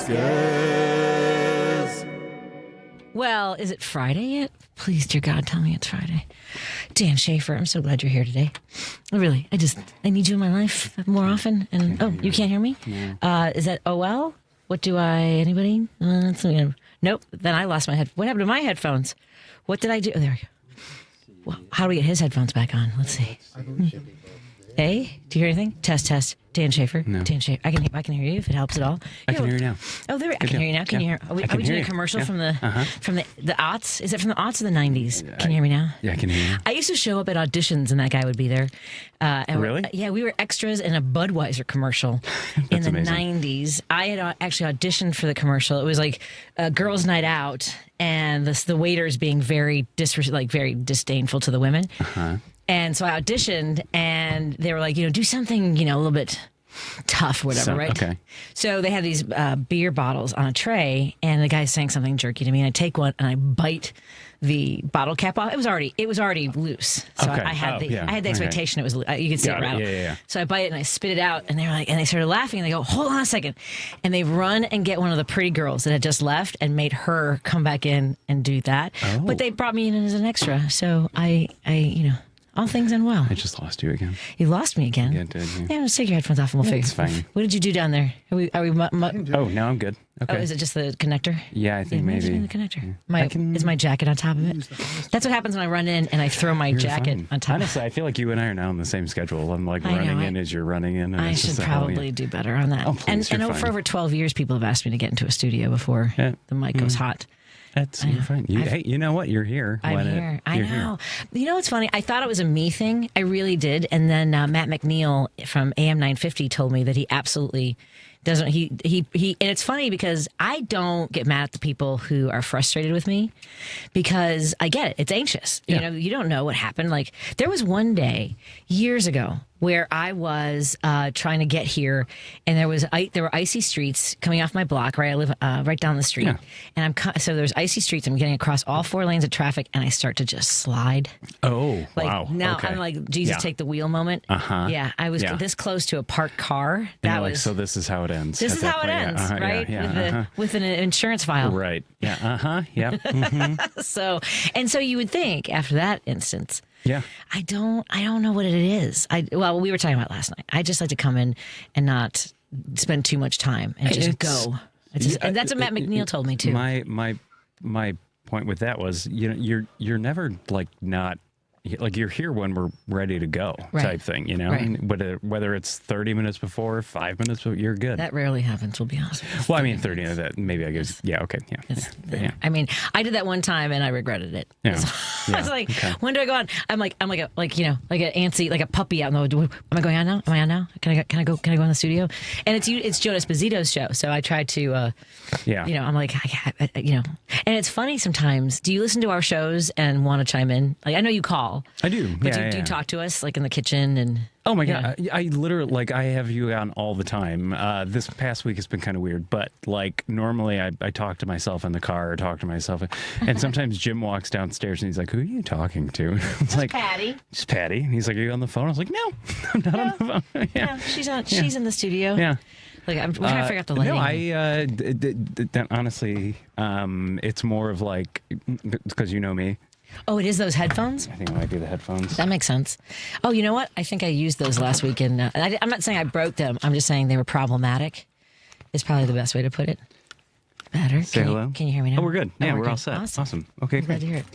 Vasquez. Well, is it Friday yet? Please, dear God, tell me it's Friday. Dan Schaefer, I'm so glad you're here today. Really, I need you in my life more often. And you can't hear me? No. Is that OL? Anybody? Nope. Then I lost my head. What happened to my headphones? What did I do? Oh, there we go. Well, how do we get his headphones back on? Let's see. Hey, do you hear anything? Test. Dan Schaefer. No. Dan Schaefer. I can hear you if it helps at all. I can hear you now. Oh, there. I can hear you now. Can you hear? Are we doing a commercial from the aughts? Is it from the aughts or the 90s? Can you hear me now? Yeah, I can hear you. I used to show up at auditions and that guy would be there. Really? We were extras in a Budweiser commercial in the amazing. 90s. I had actually auditioned for the commercial. It was like a girls' night out, and the waiters being very disdainful to the women. And so I auditioned, and they were like, do something, a little bit tough, whatever, right? Okay. So they had these beer bottles on a tray, and the guy's saying something jerky to me, and I take one and I bite the bottle cap off. It was already loose. So Okay. I had the Okay. expectation it was you could see it rattle. Yeah. So I bite it and I spit it out, and they started laughing, and they go, "Hold on a second," and they run and get one of the pretty girls that had just left and made her come back in and do that. Oh. But they brought me in as an extra, so I all things end well. I just lost you again. You lost me again. Yeah, it did. Yeah. Yeah, let's take your headphones off and we'll figure. It's fine. What did you do down there? Are we? Oh, now I'm good. Okay. Oh, is it just the connector? Yeah, I think Maybe maybe. the connector. Is my jacket on top of it? That's what happens when I run in and I throw my jacket Fine. on top. Honestly, I feel like you and I are now on the same schedule. I'm like I know, running in as you're running in. And I it's should just probably do better on that. Oh, please, and you're for fine. over 12 years, people have asked me to get into a studio before the mic goes hot. You're fine. Hey, you know what? You're here. I'm here. I know. You know what's funny? I thought it was a me thing. I really did. And then Matt McNeil from AM 950 told me that he absolutely doesn't. He and it's funny because I don't get mad at the people who are frustrated with me because I get it. It's anxious. Yeah. You don't know what happened. Like there was one day years ago where I was trying to get here, and there were icy streets coming off my block. Right, I live right down the street, and so there's icy streets. I'm getting across all 4 lanes of traffic, and I start to just slide. Oh, wow. Now okay. I'm like, Jesus, take the wheel moment. Yeah, I was this close to a parked car. That was so. This is how it ends. This is how it ends, right? With an insurance file, right? Yeah. Yep. Mm-hmm. So you would think after that instance. Yeah. I don't know what it is. We were talking about last night. I just like to come in and not spend too much time and just go. And that's what Matt McNeil told me too. My point with that was, you're never like not like you're here when we're ready to go type thing, Right. And whether it's 30 minutes before, 5 minutes before, you're good. That rarely happens, we'll be honest. Well, I mean, 30 of that, maybe I guess. Yeah. Okay. Yeah. I mean, I did that one time and I regretted it. Yeah. I was like, when do I go on? I'm like an antsy, like a puppy out in the, am I going on now? Am I on now? Can I go in the studio? And it's Joe Esposito's show. So I tried to, I'm like, and it's funny sometimes. Do you listen to our shows and want to chime in? Like, I know you call. I do. But do you talk to us like in the kitchen and? Oh my God. I literally, I have you on all the time. This past week has been kind of weird, but like normally I talk to myself in the car or talk to myself. And sometimes Jim walks downstairs and he's like, who are you talking to? It's like, Patty. It's Patty. And he's like, are you on the phone? I was like, no, I'm not on the phone. Yeah, she's in the studio. Yeah. Like we're trying to figure out the lighting. No, honestly, it's more of like, because you know me. Oh, it is those headphones? I think it might be the headphones. That makes sense. Oh, you know what? I think I used those last week. I'm not saying I broke them. I'm just saying they were problematic. Is probably the best way to put it. Better. Say hello. Can you hear me now? Oh, we're good. Yeah, we're good. all set. Awesome. Okay, Glad to hear it.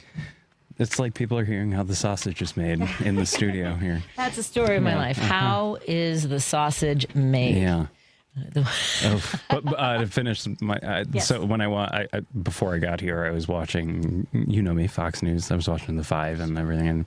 It's like people are hearing how the sausage is made in the studio here. That's the story of my life. How is the sausage made? Yeah. But to finish my Yes. so when I before I got here, I was watching, me, Fox News. I was watching the 5 and everything, and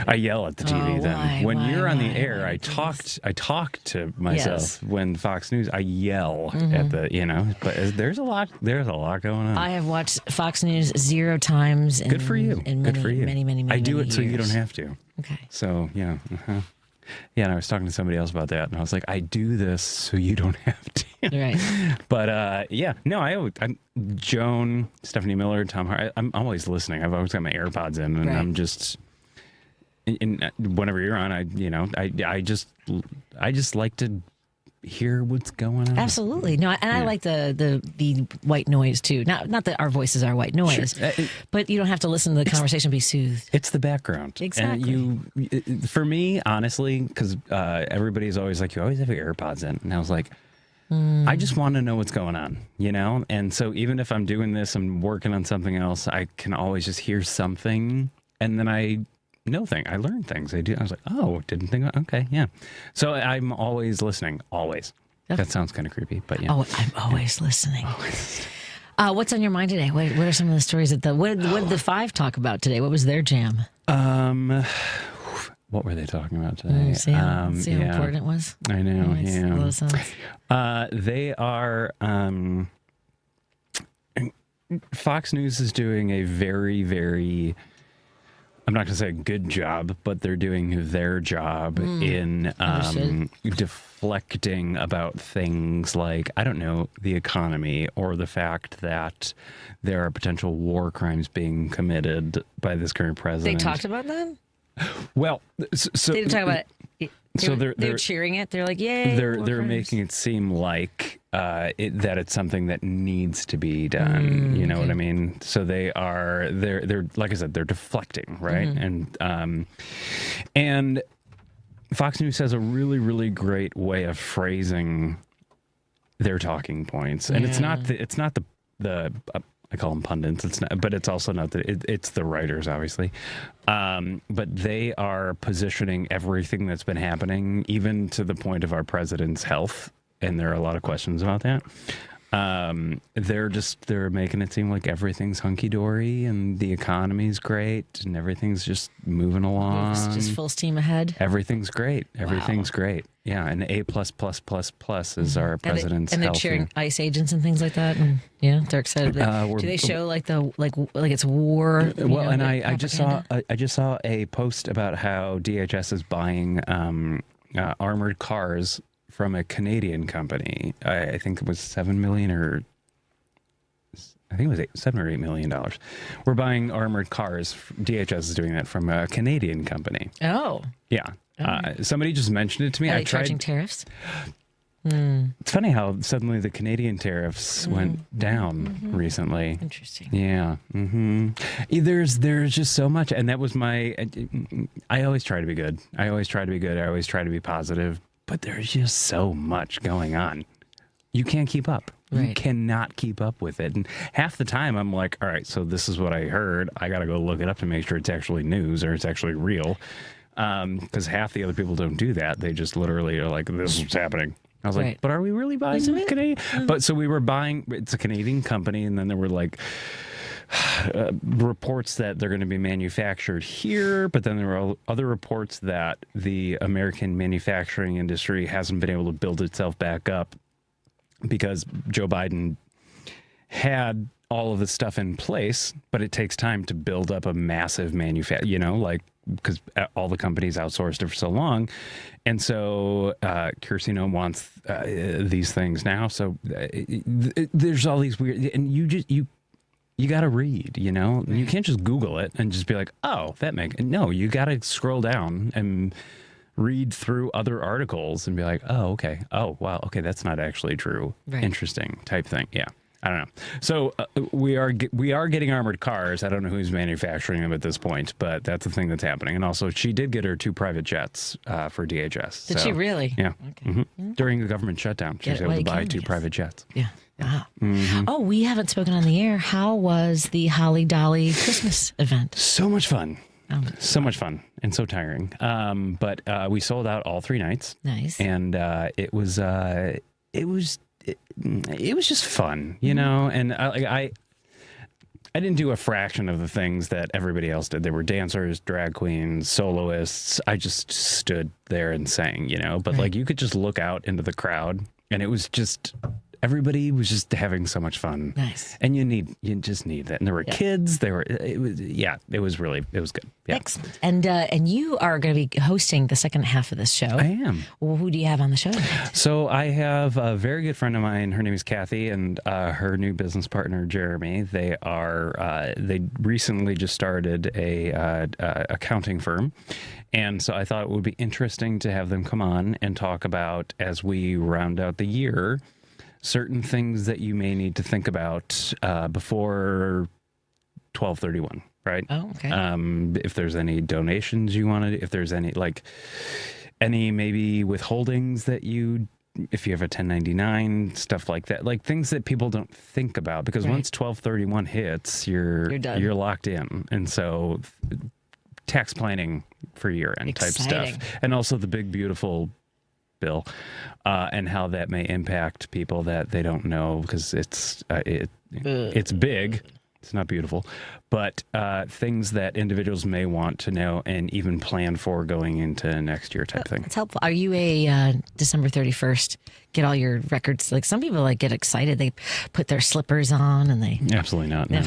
I yell at the TV. When you're on the air, I talk to myself. When Fox News, I yell at the But there's a lot going on. I have watched Fox News 0 times. Good for you. Good for you. Many. I do it years. so you don't have to. Okay. So yeah. Yeah, and I was talking to somebody else about that, and I was like, I do this so you don't have to. Right. But I'm Joan, Stephanie Miller, Tom Hart. I'm always listening. I've always got my AirPods in, and I'm just. Whenever you're on, I just like to hear what's going on. Absolutely. No, and I like the white noise too. Not that our voices are white noise, sure. But you don't have to listen to the conversation be soothed. It's the background. Exactly. And for me, honestly, because everybody's always like, you always have your AirPods in. And I was like, I just want to know what's going on, you know? And so even if I'm doing this, I'm working on something else, I can always just hear something. And then I learn things. I was like, oh, didn't think about, okay, yeah. So I'm always listening, always. That sounds kind of creepy, but yeah. Oh, I'm always listening. Always. What's on your mind today? What are some of the stories what did the five talk about today? What was their jam? What were they talking about today? See how important it was? I know, Makes a lot of sense. They are... Fox News is doing a very, very... I'm not going to say a good job, but they're doing their job in deflecting about things like, I don't know, the economy or the fact that there are potential war crimes being committed by this current president. They talked about that? Well, so they didn't talk about it. They're cheering it. They're like, "Yay!" They're making it seem like that it's something that needs to be done. You know what I mean? So they're like I said, they're deflecting, right? And Fox News has a really, really great way of phrasing their talking points, and it's not the I call them pundits. It's not, but it's also not it's the writers, obviously. But they are positioning everything that's been happening, even to the point of our president's health. And there are a lot of questions about that. They're making it seem like everything's hunky dory and the economy's great and everything's just moving along. It's just full steam ahead. Everything's great. Everything's great. Yeah, and A++++ is our president's and they're health. cheering ICE agents and things like that. And they're excited. Do they show like it's war? Well, and I just saw a post about how DHS is buying armored cars from a Canadian company. I think it was $7 million or I think it was $7 or $8 million. We're buying armored cars. DHS is doing that from a Canadian company. Oh. Yeah. Somebody just mentioned it to me. Are they charging tariffs? It's funny how suddenly the Canadian tariffs went down recently. Interesting. Yeah. There's just so much. And that was I always try to be good. I always try to be positive. But there's just so much going on. You can't keep up. Right. You cannot keep up with it. And half the time I'm like, all right, so this is what I heard. I got to go look it up to make sure it's actually news or it's actually real. Because half the other people don't do that. They just literally are like, this is what's happening. I was like, but are we really buying Canadian? But so we were buying, it's a Canadian company. And then there were like reports that they're going to be manufactured here, but then there were other reports that the American manufacturing industry hasn't been able to build itself back up because Joe Biden had all of this stuff in place, but it takes time to build up a massive because all the companies outsourced it for so long. And so Cursino wants these things now. So there's all these weird, and you got to read, Right. You can't just Google it and just be like, oh, no, you got to scroll down and read through other articles and be like, oh, okay. Oh, wow. Okay. That's not actually true. Right. Interesting type thing. Yeah. I don't know. So we are getting armored cars. I don't know who's manufacturing them at this point, but that's the thing that's happening. And also she did get her 2 private jets for DHS. Did she really? Yeah. Okay. During the government shutdown, she was able to buy 2 private jets. Yeah. Wow. Oh, we haven't spoken on the air. How was the Holly Dolly Christmas event? So much fun. So much fun and so tiring. But we sold out all 3 nights. Nice. And it was just fun, and I didn't do a fraction of the things that everybody else did. There were dancers, drag queens, soloists. I just stood there and sang, but like you could just look out into the crowd and it was just everybody was just having so much fun. Nice. And you just need that. And there were kids. It was good. Yeah. Excellent. And you are going to be hosting the second half of this show. I am. Well, who do you have on the show tonight? So I have a very good friend of mine. Her name is Kathy, and her new business partner Jeremy. They recently just started a accounting firm. And so I thought it would be interesting to have them come on and talk about, as we round out the year, certain things that you may need to think about before 12/31, right? Oh, okay. If there's any donations you want to, if there's any maybe withholdings that if you have a 1099, stuff like that, like things that people don't think about, because once 12/31 hits, you're locked in. And so tax planning for year-end type stuff, and also the big beautiful bill, and how that may impact people that they don't know, because it's big. It's not beautiful, but things that individuals may want to know and even plan for going into next year type thing. That's helpful. Are you a December 31st, get all your records? Like some people get excited. They put their slippers on and they... Absolutely not. No.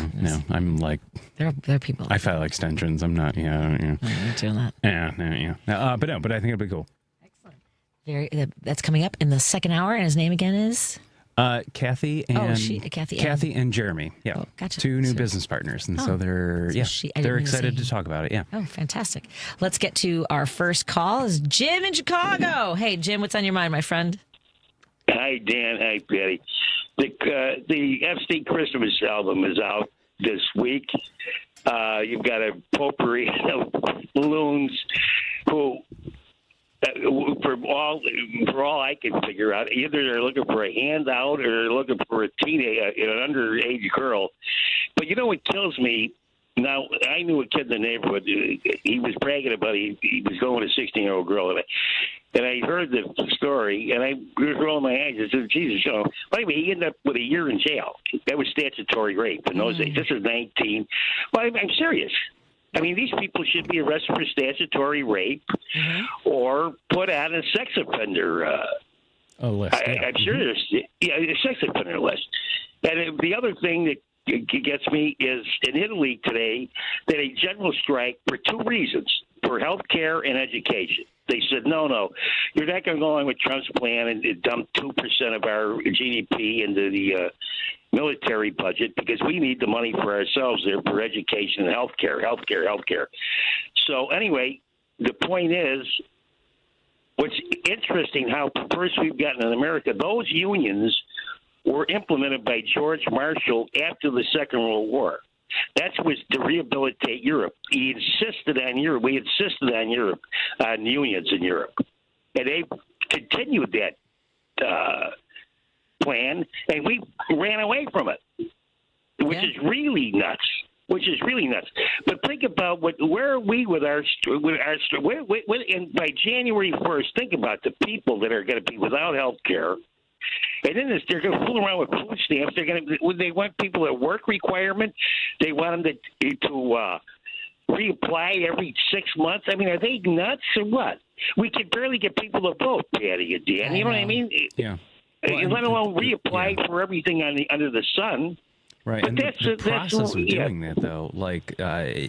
I'm like... There are people. I file extensions. I'm not, I'm not doing that. But I think it'll be cool. Excellent. That's coming up in the second hour, and his name again is... Kathy and Jeremy. Yeah. Oh, gotcha. Two new business partners. And so they're excited to talk about it. Yeah. Oh, fantastic. Let's get to our first call. Is Jim in Chicago. Hey, Jim, what's on your mind, my friend? Hi, Dan. Hi, Patty. The FC Christmas album is out this week. You've got a potpourri of loons who... For all I can figure out, either they're looking for a handout or they're looking for an underage girl. But you know what kills me? Now, I knew a kid in the neighborhood. He was bragging about he was going with a 16-year-old girl. And I heard the story, and I was rolling my eyes. I said, Jesus, But anyway, he ended up with a year in jail. That was statutory rape in those days. This is 19. Well, I'm serious. I mean, these people should be arrested for statutory rape or put on a sex offender list. I'm sure there's a sex offender list. And the other thing that gets me is in Italy today, they had a general strike for two reasons, for health care and education. They said, no, you're not going to go along with Trump's plan and dump 2% of our GDP into the military budget, because we need the money for ourselves there for education and health care. So anyway, the point is, what's interesting how perverse we've gotten in America, those unions were implemented by George Marshall after the Second World War. That was to rehabilitate Europe. We insisted on Europe on unions in Europe. And they continued that plan, and we ran away from it, which is really nuts. But think about where are we with our and by January 1st, think about the people that are going to be without health care. And then they're going to fool around with food stamps. They want people at work requirement. They want them to reapply every 6 months. I mean, are they nuts or what? We can barely get people to vote, Patty and Dan. You know what I mean? Yeah. Let alone reapply for everything under the sun. Right, but and the process of doing that, though,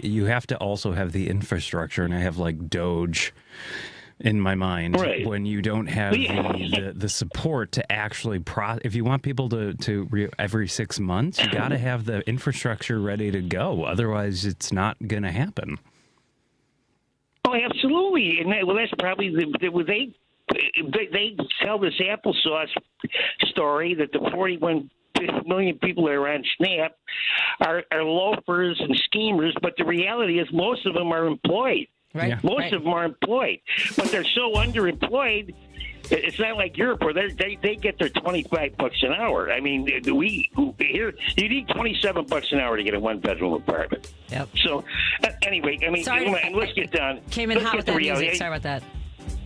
you have to also have the infrastructure, and I have Doge in my mind when you don't have the support to actually if you want people to every 6 months, you got to have the infrastructure ready to go. Otherwise, it's not going to happen. Oh, absolutely. And that's probably they tell this applesauce story that the 41 million people that are on SNAP are loafers and schemers, but the reality is most of them are employed. Right. Yeah. Most of them are employed, but they're so underemployed. It's not like Europe where they get their $25 an hour. I mean, here you need $27 an hour to get a one-bedroom apartment. Yep. So anyway, let's get down. Came in hot with that music. Sorry about that.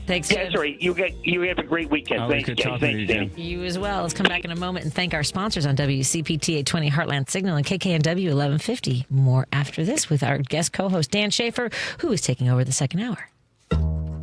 Thanks, Jim. Yeah, sorry. You have a great weekend. Thanks, guys. Thanks, Danny. You as well. Let's come back in a moment and thank our sponsors on WCPT 820 Heartland Signal and KKNW 1150. More after this with our guest co-host Dan Schaefer, who is taking over the second hour.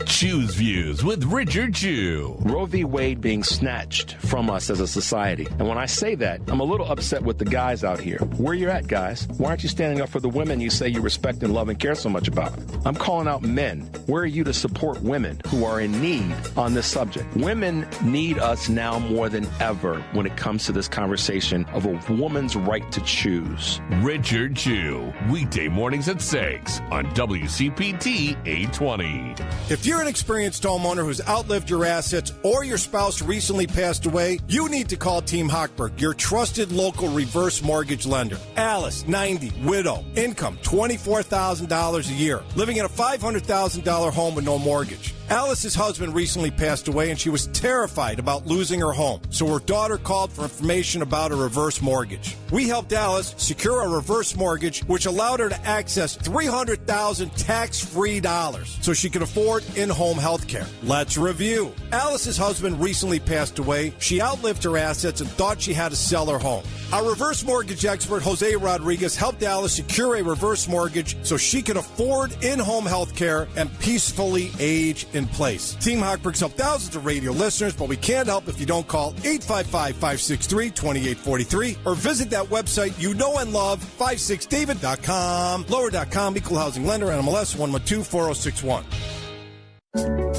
Choose Views with Richard Chew. Roe v. Wade being snatched from us as a society. And when I say that, I'm a little upset with the guys out here. Where you at, guys? Why aren't you standing up for the women you say you respect and love and care so much about? I'm calling out men. Where are you to support women who are in need on this subject? Women need us now more than ever when it comes to this conversation of a woman's right to choose. Richard Chew, weekday mornings at 6 on WCPT 820. If you're an experienced homeowner who's outlived your assets or your spouse recently passed away, you need to call Team Hochberg, your trusted local reverse mortgage lender. Alice, 90, widow, income $24,000 a year, living in a $500,000 home with no mortgage. Alice's husband recently passed away and she was terrified about losing her home, so her daughter called for information about a reverse mortgage. We helped Alice secure a reverse mortgage which allowed her to access $300,000 tax-free dollars so she could afford in-home health care. Let's review. Alice's husband recently passed away. She outlived her assets and thought she had to sell her home. Our reverse mortgage expert, Jose Rodriguez, helped Alice secure a reverse mortgage so she could afford in-home health care and peacefully age in place. Team Hochberg's helped thousands of radio listeners, but we can't help if you don't call 855-563-2843 or visit that website you know and love, 56david.com. Lower.com, equal housing lender, NMLS 1124061.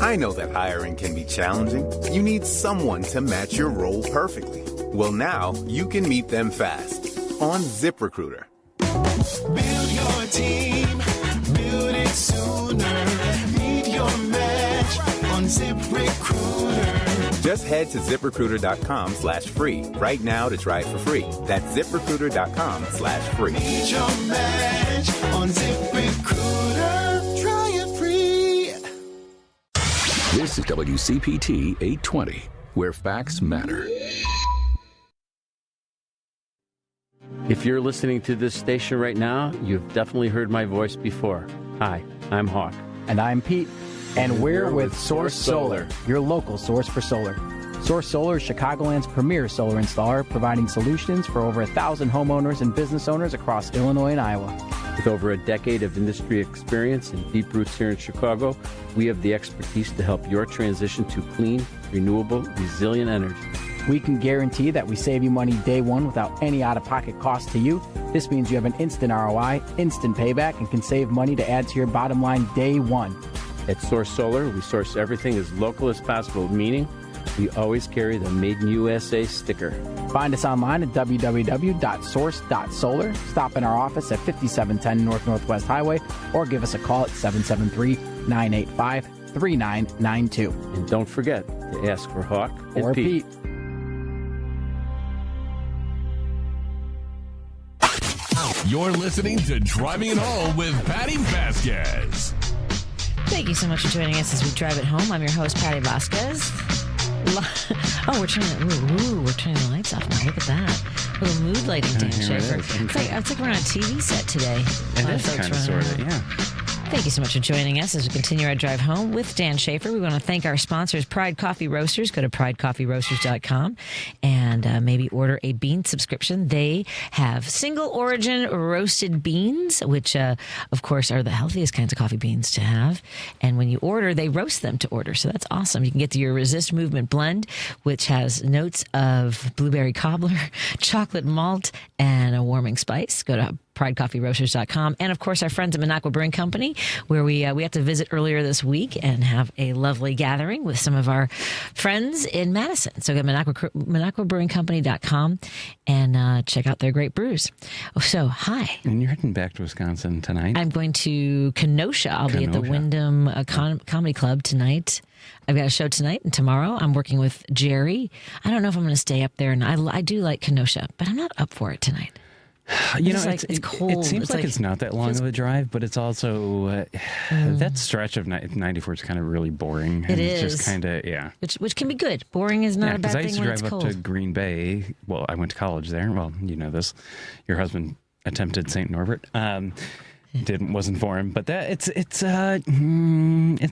I know that hiring can be challenging. You need someone to match your role perfectly. Well, now you can meet them fast on ZipRecruiter. Build your team, build it sooner. Meet your match on ZipRecruiter. Just head to ZipRecruiter.com/free right now to try it for free. That's ZipRecruiter.com/free. Meet your match on ZipRecruiter. Try it free. This is WCPT 820, where facts matter. If you're listening to this station right now, you've definitely heard my voice before. Hi, I'm Hawk. And I'm Pete. And we're with Source Solar, your local source for solar. Source Solar is Chicagoland's premier solar installer, providing solutions for over 1,000 homeowners and business owners across Illinois and Iowa. With over a decade of industry experience and deep roots here in Chicago, we have the expertise to help your transition to clean, renewable, resilient energy. We can guarantee that we save you money day one without any out-of-pocket cost to you. This means you have an instant ROI, instant payback, and can save money to add to your bottom line day one. At Source Solar, we source everything as local as possible, meaning we always carry the Made in USA sticker. Find us online at www.source.solar. Stop in our office at 5710 North Northwest Highway or give us a call at 773-985-3992. And don't forget to ask for Hawk or Pete. You're listening to Driving It Home with Patti Vasquez. Thank you so much for joining us as we drive it home. I'm your host, Patti Vasquez. Oh, we're turning the lights off now. Look at that. A little mood lighting, Dan Schaefer. It's like we're on a TV set today. It is kind of, sort of, yeah. Thank you so much for joining us as we continue our drive home with Dan Schaefer. We want to thank our sponsors, Pride Coffee Roasters. Go to pridecoffeeroasters.com and maybe order a bean subscription. They have single origin roasted beans, which, of course, are the healthiest kinds of coffee beans to have. And when you order, they roast them to order. So that's awesome. You can get your Resist Movement blend, which has notes of blueberry cobbler, chocolate malt, and a warming spice. Go to pridecoffeeroasters.com. And, of course, our friends at Minocqua Brewing Company, where we had to visit earlier this week and have a lovely gathering with some of our friends in Madison. So go to MinocquaBrewingCompany.com and check out their great brews. So, hi. And you're heading back to Wisconsin tonight? I'm going to Kenosha. I'll be at the Wyndham Comedy Club tonight. I've got a show tonight and tomorrow. I'm working with Jerry. I don't know if I'm going to stay up there. And I do like Kenosha, but I'm not up for it tonight. You know, it's cold. It seems like it's not that long of a drive, but it's also that stretch of 94 is kind of really boring. It is. It's just kind of, yeah. Which can be good. Boring is not a bad thing when it's cold. I used to drive up to Green Bay. Well, I went to college there. Well, you know this. Your husband attempted St. Norbert. Wasn't for him, but it's a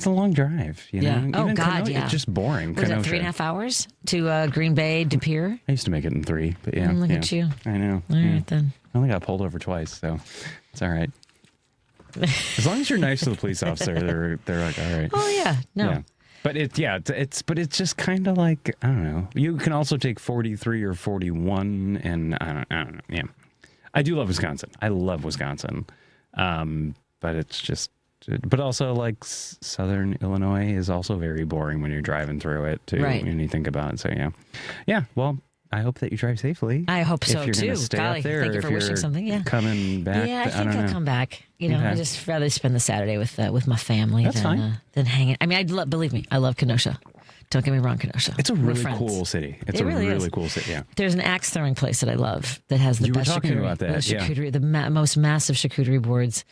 long drive. You know? Oh, Even God, Kenosha, yeah. It's just boring. Was it 3.5 hours to Green Bay, De Pere? I used to make it in 3, but yeah. Look at you. I know. All right, then. I only got pulled over twice, so it's all right. As long as you're nice to the police officer, they're like, all right. Oh yeah, no. Yeah. But it's just kind of like, I don't know. You can also take 43 or 41, and I don't know. Yeah, I do love Wisconsin. I love Wisconsin, but it's just. But also, like, Southern Illinois is also very boring when you're driving through it, too, when you think about it. So, yeah. Yeah, well, I hope that you drive safely. I hope so, if you're too. Gonna stay Golly, up there, thank you for wishing something. Yeah. Coming back. Yeah, I think I'll come back. You know, Okay. I just rather spend the Saturday with my family than hanging. I mean, believe me, I love Kenosha. Don't get me wrong, Kenosha. It's a We're really friends. cool city. It's It a really really is. cool city, yeah. There's an axe throwing place that I love that has the You were best talking charcuterie. about that, the yeah. charcuterie, the most massive charcuterie boards,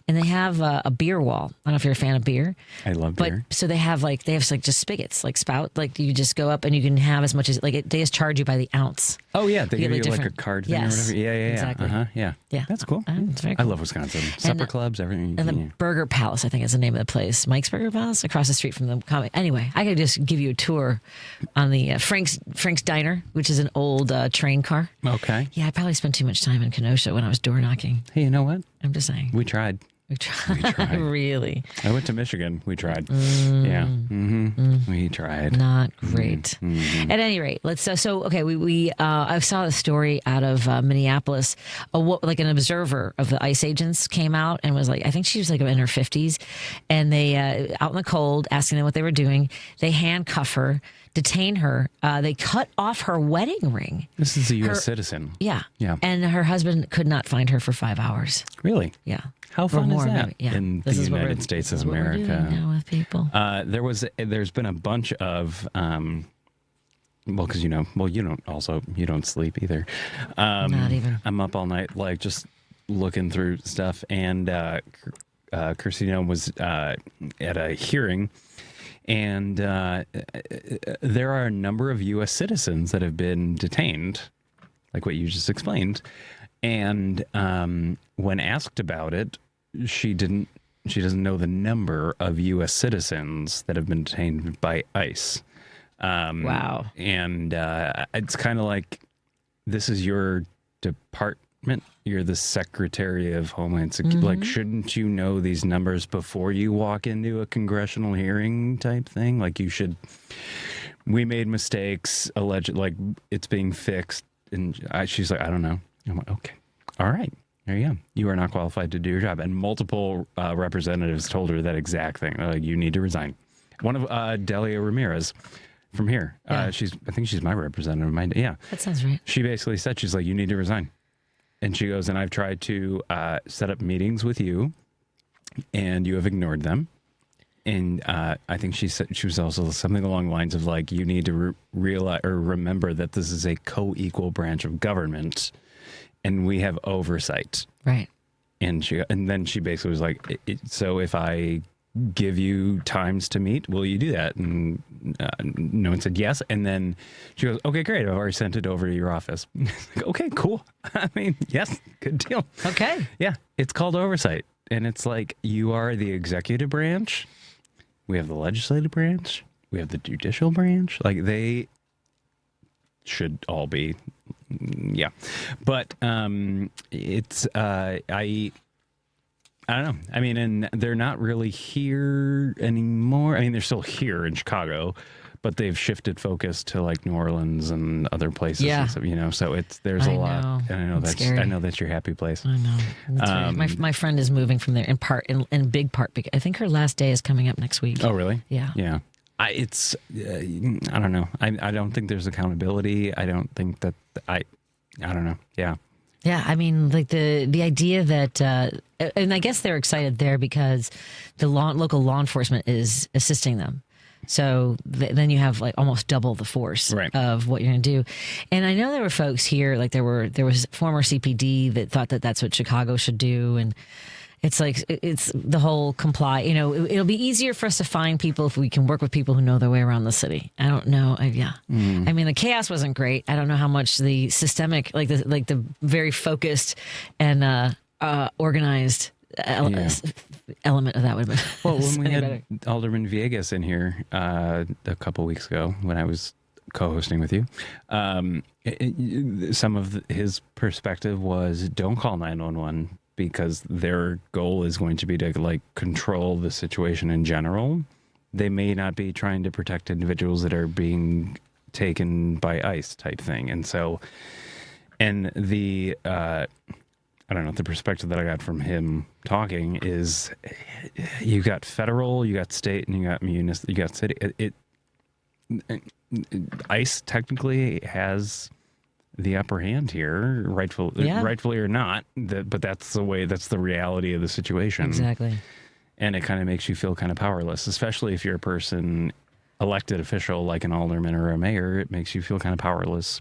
and they have a beer wall. I don't know if you're a fan of beer. I love But beer. so they have just spigots, like spout, like you just go up and you can have as much as they just charge you by the ounce. Oh, yeah. They give you like a different- card thing Yes, or whatever. Yeah. exactly. Yeah. Yeah. That's cool. It's very I cool. love Wisconsin. Supper clubs, everything. And the Burger Palace, I think is the name of the place. Mike's Burger Palace, across the street from the comic. Anyway, I could just give you a tour on the Frank's Diner, which is an old train car. Okay. Yeah, I probably spent too much time in Kenosha when I was door knocking. Hey, you know what? I'm just saying. We tried. We tried. Really. I went to Michigan. We tried. Yeah. Mm-hmm. We tried. Not great. Mm-hmm. At any rate, let's. So okay, I saw a story out of Minneapolis. Like an observer of the ICE agents came out and was like, I think she was like in her 50s, and they out in the cold, asking them what they were doing. They handcuff her, detain her. They cut off her wedding ring. This is a U.S. citizen. Yeah. Yeah. And her husband could not find her for 5 hours. Really? Yeah. How fun more, is that maybe. Yeah. in the This is what United we're- States this of is what we're doing America? now with people. There's been a bunch of because you don't sleep either. Not even. I'm up all night, like just looking through stuff, and Christina was at a hearing, and there are a number of U.S. citizens that have been detained, like what you just explained. And when asked about it, she doesn't know the number of U.S. citizens that have been detained by ICE. Wow. And it's kind of like, this is your department. You're the Secretary of Homeland Security. Like, shouldn't you know these numbers before you walk into a congressional hearing type thing? Like, you should. We made mistakes. Alleged, like it's being fixed. And she's like, I don't know. I'm like, okay, all right. There you go. You are not qualified to do your job. And multiple representatives told her that exact thing. You need to resign. One of Delia Ramirez from here. Yeah. I think she's my representative. That sounds right. She basically said, she's like, you need to resign. And she goes, and I've tried to set up meetings with you, and you have ignored them. And I think she said, she was also something along the lines of like, you need to realize or remember that this is a co-equal branch of government, and we have oversight. Right. And then she basically was like, so if I give you times to meet, will you do that? And no one said yes. And then she goes, okay, great. I've already sent it over to your office. Like, okay, cool. I mean, yes, good deal. Okay. Yeah. It's called oversight. And it's like, you are the executive branch. We have the legislative branch. We have the judicial branch. Like, they should all be, yeah. But it's, I don't know. I mean, and they're not really here anymore. I mean, they're still here in Chicago, but they've shifted focus to like New Orleans and other places. Yeah. And stuff, so there's a lot. know. And I know It's scary. I know that's your happy place. I know. That's right. My friend is moving from there in big part because I think her last day is coming up next week. Oh, really? Yeah. Yeah. I don't know. I don't think there's accountability. I don't think that I don't know. Yeah. Yeah, I mean, like the idea that, and I guess they're excited there because the local law enforcement is assisting them. So then you have like almost double the force of what you're going to do. And I know there were folks here, like there was former CPD that thought that that's what Chicago should do, and it's like it's the whole comply. It'll be easier for us to find people if we can work with people who know their way around the city. I don't know. I mean, the chaos wasn't great. I don't know how much the systemic, like the very focused and organized element of that would have been. Well, when we had Alderman Villegas in here a couple weeks ago when I was co-hosting with you, some of his perspective was don't call 911. because their goal is going to be to like control the situation in general. They may not be trying to protect individuals that are being taken by ICE type thing. And so, and the, I don't know, the perspective that I got from him talking is you got federal, you got state, and you got municipal, you got city. ICE technically has the upper hand here, rightfully or not, but that's the reality of the situation. Exactly. And it kind of makes you feel kind of powerless, especially if you're a person, elected official like an alderman or a mayor. It makes you feel kind of powerless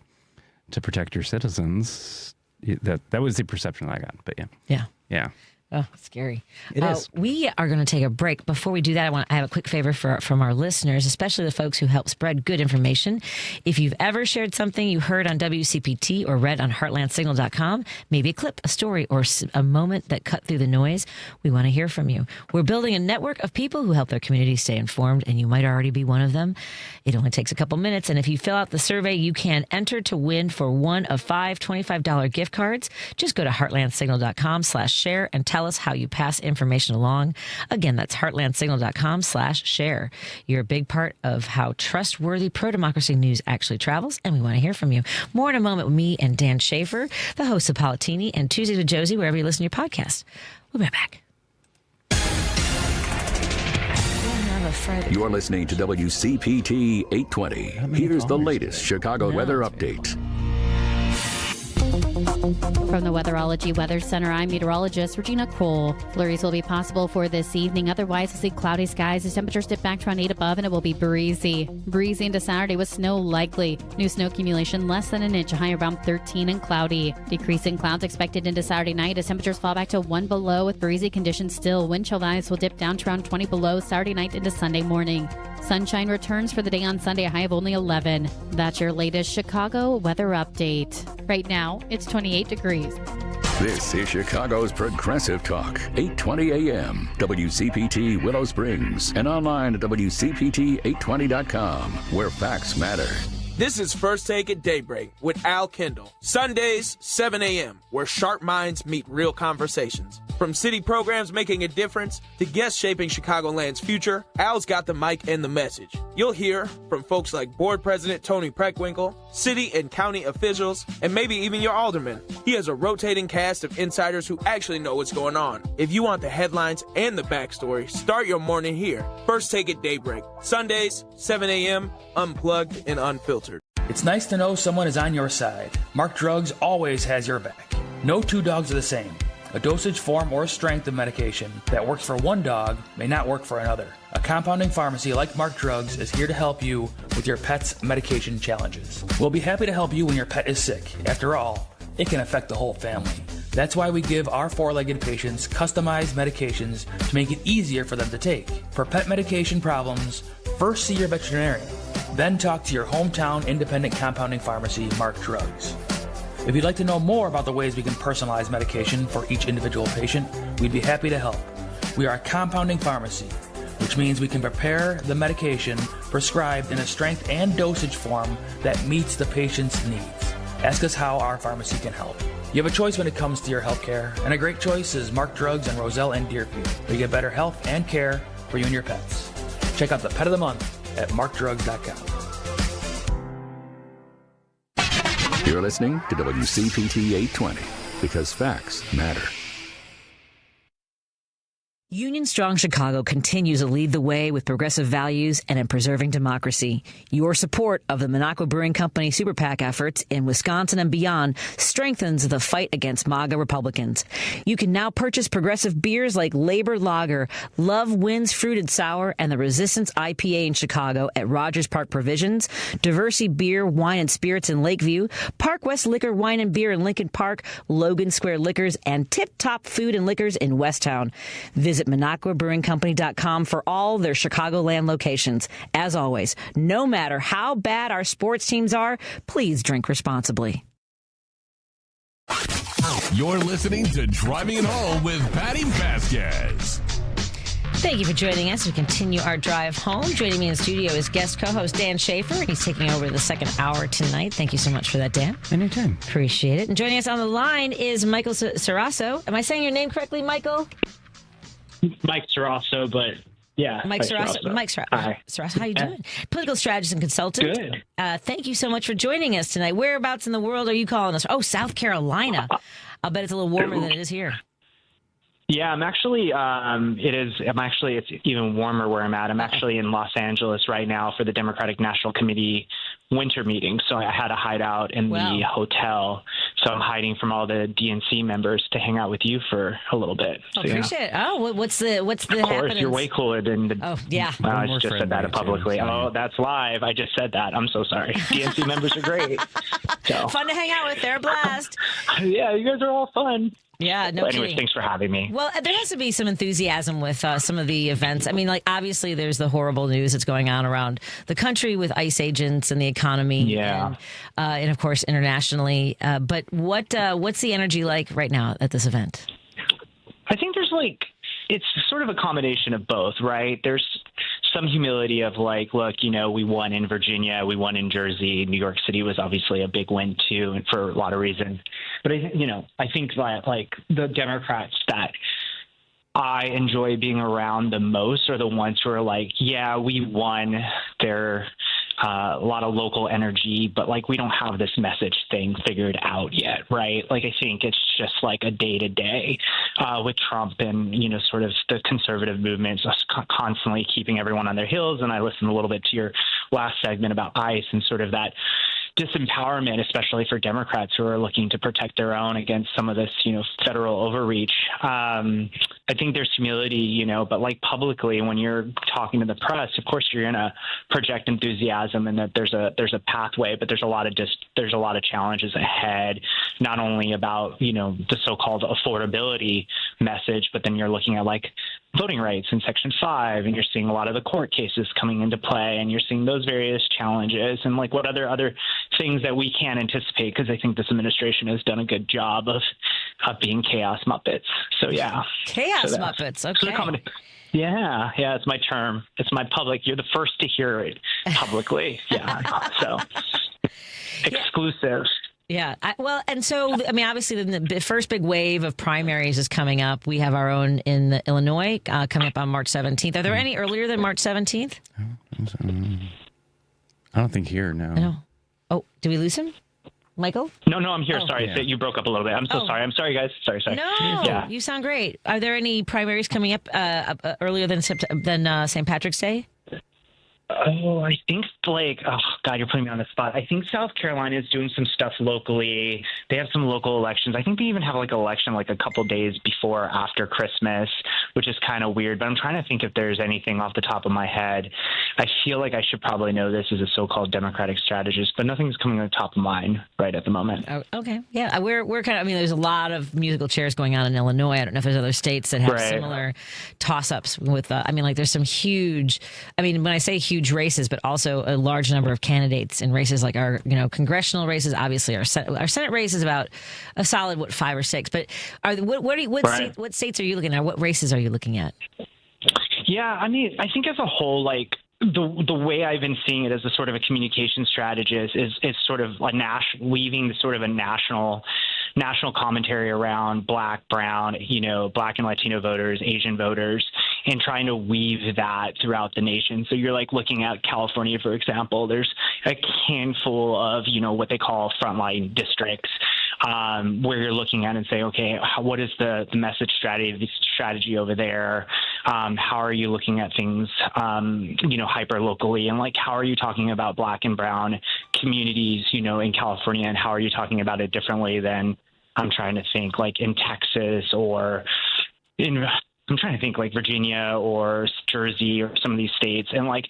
to protect your citizens. That was the perception I got, but yeah. Oh, scary. It is. We are going to take a break. Before we do that, I have a quick favor from our listeners, especially the folks who help spread good information. If you've ever shared something you heard on WCPT or read on heartlandsignal.com, maybe a clip, a story, or a moment that cut through the noise, we want to hear from you. We're building a network of people who help their community stay informed, and you might already be one of them. It only takes a couple minutes, and if you fill out the survey, you can enter to win for one of 5 $25 gift cards. Just go to heartlandsignal.com/share and tell us how you pass information along. Again, that's heartlandsignal.com/share. You're a big part of how trustworthy pro-democracy news actually travels, and we want to hear from you. More in a moment with me and Dan Schaefer, the host of Politini, and Tuesdays with Josie, wherever you listen to your podcast. We'll be right back. You're listening to WCPT 820. Here's the latest Chicago weather update. From the Weatherology Weather Center, I'm meteorologist Regina Cole. Flurries will be possible for this evening. Otherwise, we'll see cloudy skies as temperatures dip back to around 8 above, and it will be breezy. Breezy into Saturday with snow likely. New snow accumulation less than an inch, a high around 13 and cloudy. Decreasing clouds expected into Saturday night as temperatures fall back to 1 below with breezy conditions still. Wind chill values will dip down to around 20 below Saturday night into Sunday morning. Sunshine returns for the day on Sunday, a high of only 11. That's your latest Chicago weather update. Right now, it's 28 degrees. This is Chicago's Progressive Talk, 820 AM, WCPT Willow Springs, and online at WCPT820.com, where facts matter. This is First Take at Daybreak with Al Kendall. Sundays, 7 a.m., where sharp minds meet real conversations. From city programs making a difference to guests shaping Chicagoland's future, Al's got the mic and the message. You'll hear from folks like Board President Tony Preckwinkle, city and county officials, and maybe even your alderman. He has a rotating cast of insiders who actually know what's going on. If you want the headlines and the backstory, start your morning here. First Take at Daybreak. Sundays, 7 a.m., unplugged and unfiltered. It's nice to know someone is on your side. Mark Drugs always has your back. No two dogs are the same. A dosage form or strength of medication that works for one dog may not work for another. A compounding pharmacy like Mark Drugs is here to help you with your pet's medication challenges. We'll be happy to help you when your pet is sick. After all, it can affect the whole family. That's why we give our four-legged patients customized medications to make it easier for them to take. For pet medication problems, first see your veterinarian, then talk to your hometown independent compounding pharmacy, Mark Drugs. If you'd like to know more about the ways we can personalize medication for each individual patient, we'd be happy to help. We are a compounding pharmacy, which means we can prepare the medication prescribed in a strength and dosage form that meets the patient's needs. Ask us how our pharmacy can help. You have a choice when it comes to your health care, and a great choice is Mark Drugs in Roselle and Deerfield, where you get better health and care for you and your pets. Check out the Pet of the Month at markdrugs.com. You're listening to WCPT 820, because facts matter. Union Strong Chicago continues to lead the way with progressive values and in preserving democracy. Your support of the Minocqua Brewing Company Super PAC efforts in Wisconsin and beyond strengthens the fight against MAGA Republicans. You can now purchase progressive beers like Labor Lager, Love Wins Fruited Sour, and the Resistance IPA in Chicago at Rogers Park Provisions, Diversity Beer, Wine, and Spirits in Lakeview, Park West Liquor, Wine, and Beer in Lincoln Park, Logan Square Liquors, and Tip Top Food and Liquors in Westtown. Visit MinocquaBrewingCompany.com for all their Chicagoland locations. As always, no matter how bad our sports teams are, please drink responsibly. You're listening to Driving It Home with Patti Vasquez. Thank you for joining us. We continue our drive home. Joining me in the studio is guest co-host Dan Schaefer. He's taking over the second hour tonight. Thank you so much for that, Dan. Anytime. Appreciate it. And joining us on the line is Michael Ceraso. Am I saying your name correctly, Michael? Mike Ceraso, but yeah. Mike Ceraso. Mike Ceraso. Hi. Ceraso, how you doing? Political strategist and consultant. Good. Thank you so much for joining us tonight. Whereabouts in the world are you calling us? Oh, South Carolina. I'll bet it's a little warmer than it is here. Yeah, I'm actually, it's even warmer where I'm at. I'm actually in Los Angeles right now for the Democratic National Committee winter meeting. So I had to hide out in the hotel. So I'm hiding from all the DNC members to hang out with you for a little bit. So, appreciate it. Oh, what's the Of course, happenings? you're way cooler than the. Oh, yeah. I just said that publicly. Oh, that's live. I just said that. I'm so sorry. DNC members are great. So. Fun to hang out with. They're a blast. Yeah, you guys are all fun. Yeah, no Anyways, kidding. thanks for having me. Well, there has to be some enthusiasm with some of the events. I mean, like, obviously there's the horrible news that's going on around the country with ICE agents and the economy. Yeah. And of course, internationally. But what's the energy like right now at this event? I think it's sort of a combination of both, right? There's some humility of like, look, we won in Virginia, we won in Jersey, New York City was obviously a big win too, and for a lot of reasons. But I think that like the Democrats that I enjoy being around the most are the ones who are like, yeah, we won. They're a lot of local energy, but like we don't have this message thing figured out yet, right? Like I think it's just like a day to day with Trump and sort of the conservative movement just constantly keeping everyone on their heels. And I listened a little bit to your last segment about ICE and sort of that disempowerment, especially for Democrats who are looking to protect their own against some of this, federal overreach. I think there's humility, but like publicly when you're talking to the press, of course you're going to project enthusiasm and that there's a pathway, but there's a lot of challenges ahead, not only about, the so-called affordability message, but then you're looking at like voting rights in Section 5, and you're seeing a lot of the court cases coming into play, and you're seeing those various challenges and like what other things that we can't anticipate, because I think this administration has done a good job of being chaos Muppets. So yeah. Chaos Muppets. Okay. Yeah, it's my term. It's my public. You're the first to hear it publicly. Yeah. So exclusive. Yeah. Obviously the first big wave of primaries is coming up. We have our own in Illinois coming up on March 17th. Are there any earlier than March 17th? I don't think here, no. No. Oh, did we lose him? Michael? No, I'm here. Sorry. Yeah. You broke up a little bit. I'm so sorry. I'm sorry, guys. Sorry. No, You sound great. Are there any primaries coming up earlier than St. Patrick's Day? Oh, I think oh God, you're putting me on the spot. I think South Carolina is doing some stuff locally. They have some local elections. I think they even have like an election like a couple days before or after Christmas, which is kind of weird. But I'm trying to think if there's anything off the top of my head. I feel like I should probably know this as a so-called Democratic strategist, but nothing's coming on the top of mind right at the moment. Oh, okay. Yeah, we're kind of, there's a lot of musical chairs going on in Illinois. I don't know if there's other states that have similar toss-ups with, there's some huge, when I say huge races, but also a large number of candidates in races like our, congressional races. Obviously, our Senate race is about a solid 5 or 6. But what states are you looking at? What races are you looking at? Yeah, I think as a whole, like the way I've been seeing it as a sort of a communication strategist is sort of weaving sort of a national commentary around Black, Brown, Black and Latino voters, Asian voters, and trying to weave that throughout the nation. So you're like looking at California, for example, there's a handful of, what they call frontline districts, where you're looking at and say, okay, what is the message strategy over there? How are you looking at things, hyper locally, and like, how are you talking about Black and Brown communities, in California, and how are you talking about it differently than I'm trying to think like in Texas or I'm trying to think like Virginia or Jersey or some of these states, and like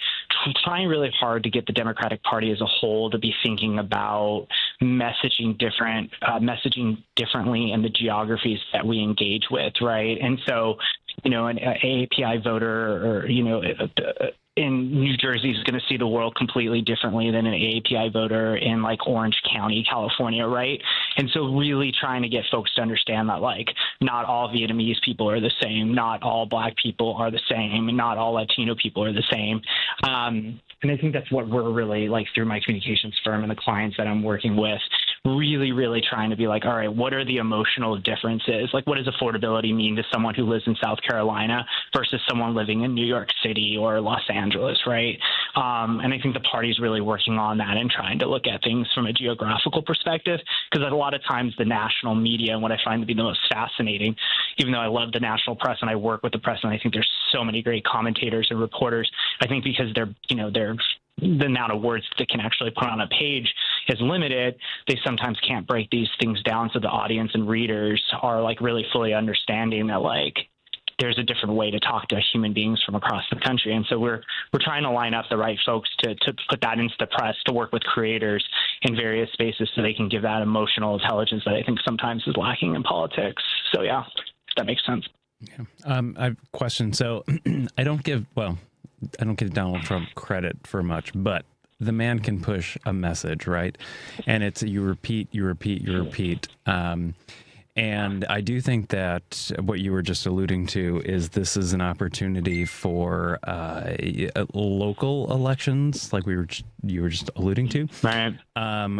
trying really hard to get the Democratic Party as a whole to be thinking about messaging differently in the geographies that we engage with, right? And so, an AAPI voter or, in New Jersey is going to see the world completely differently than an AAPI voter in like Orange County, California, right? And so really trying to get folks to understand that, like, not all Vietnamese people are the same, not all Black people are the same, and not all Latino people are the same. And I think that's what we're really, like, through my communications firm and the clients that I'm working with, really, really trying to be like, all right, what are the emotional differences? Like, what does affordability mean to someone who lives in South Carolina versus someone living in New York City or Los Angeles, right? And I think the party's really working on that and trying to look at things from a geographical perspective, because a lot of times the national media, and what I find to be the most fascinating, even though I love the national press and I work with the press, and I think there's so many great commentators and reporters, I think because the amount of words that can actually put on a page is limited, they sometimes can't break these things down so the audience and readers are, like, really fully understanding that, like, there's a different way to talk to human beings from across the country. And so we're trying to line up the right folks to put that into the press, to work with creators in various spaces so they can give that emotional intelligence that I think sometimes is lacking in politics. So, yeah, if that makes sense. Yeah. I have a question. So I don't give Donald Trump credit for much, but the man can push a message, right? And it's you repeat. And I do think that what you were just alluding to is this is an opportunity for local elections, like you were just alluding to, right?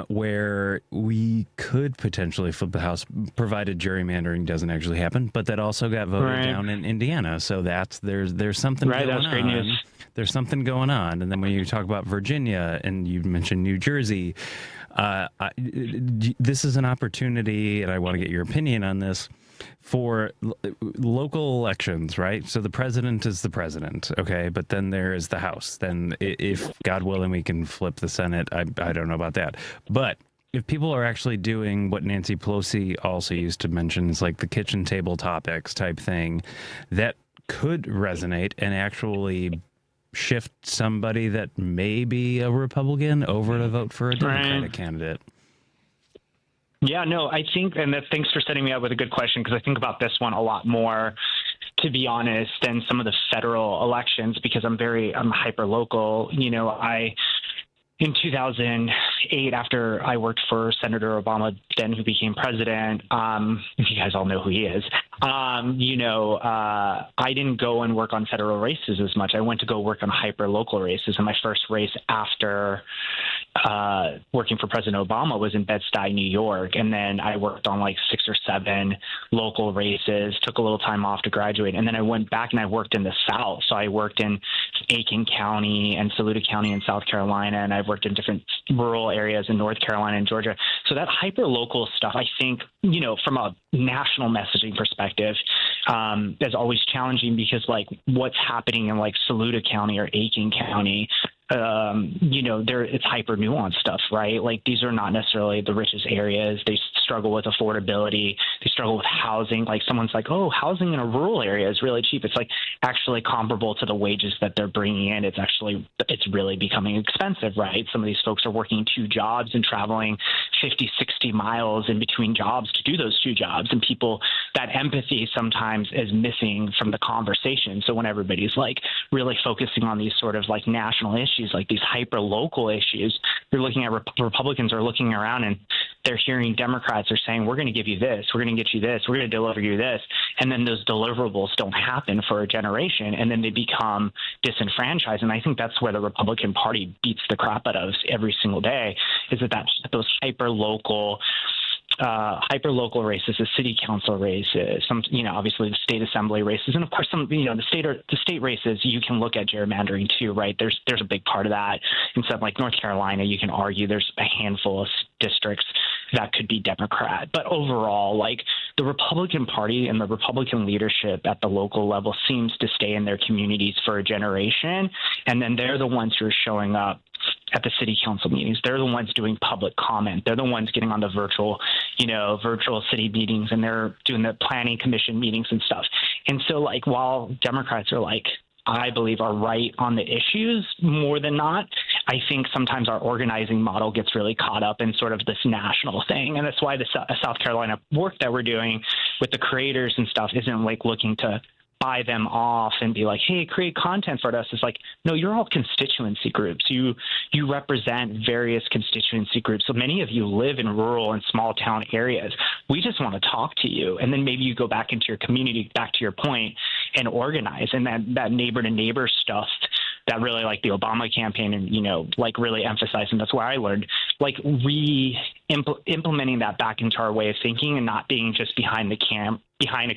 Where we could potentially flip the House, provided gerrymandering doesn't actually happen. But that also got voted down in Indiana, so there's something going on. That's great news. There's something going on. And then when you talk about Virginia and you mentioned New Jersey, this is an opportunity, and I want to get your opinion on this, for local elections, right? So the president is the president, okay? But then there is the House. Then if, God willing, we can flip the Senate, I don't know about that. But if people are actually doing what Nancy Pelosi also used to mention, is like the kitchen table topics type thing, that could resonate and actually shift somebody that may be a Republican over to vote for a Democratic candidate. Yeah, no, I think, and thanks for setting me up with a good question, because I think about this one a lot more, to be honest, than some of the federal elections, because I'm hyper local. You know, in 2008, after I worked for Senator Obama, then who became president, you guys all know who he is, I didn't go and work on federal races as much. I went to go work on hyper local races. And my first race after working for President Obama was in Bed-Stuy, New York. And then I worked on like 6 or 7 local races, took a little time off to graduate. And then I went back and I worked in the South. So I worked in Aiken County and Saluda County in South Carolina, and I've worked in different rural areas in North Carolina and Georgia. So that hyper-local stuff, I think, from a national messaging perspective, is always challenging, because, like, what's happening in, like, Saluda County or Aiken County, it's hyper nuanced stuff, right? Like, these are not necessarily the richest areas. They struggle with affordability. They struggle with housing. Like, someone's like, oh, housing in a rural area is really cheap. It's like actually comparable to the wages that they're bringing in. It's really becoming expensive, right? Some of these folks are working 2 jobs and traveling 50, 60 miles in between jobs to do those 2 jobs. And that empathy sometimes is missing from the conversation. So when everybody's like really focusing on these sort of like national issues, like these hyper local issues, you're looking at Republicans are looking around and they're hearing Democrats are saying, we're going to give you this, we're going to get you this, we're going to deliver you this. And then those deliverables don't happen for a generation, and then they become disenfranchised. And I think that's where the Republican Party beats the crap out of us every single day, is that those hyper local races, the city council races, some, obviously the state assembly races, and of course some, the state races, you can look at gerrymandering too, right? There's a big part of that. In something like North Carolina, you can argue there's a handful of districts that could be Democrat. But overall, like, the Republican Party and the Republican leadership at the local level seems to stay in their communities for a generation, and then they're the ones who are showing up at the city council meetings. They're the ones doing public comment. They're the ones getting on the virtual city meetings, and they're doing the planning commission meetings and stuff. And so, like, while Democrats are like, I believe, are right on the issues more than not, I think sometimes our organizing model gets really caught up in sort of this national thing. And that's why the South Carolina work that we're doing with the creators and stuff isn't like looking to buy them off and be like, hey, create content for us. It's like, no, you're all constituency groups. You represent various constituency groups. So many of you live in rural and small town areas. We just want to talk to you. And then maybe you go back into your community, back to your point, and organize. And that neighbor to neighbor stuff that really, like the Obama campaign and, like really emphasizing, that's where I learned, like implementing that back into our way of thinking and not being just behind a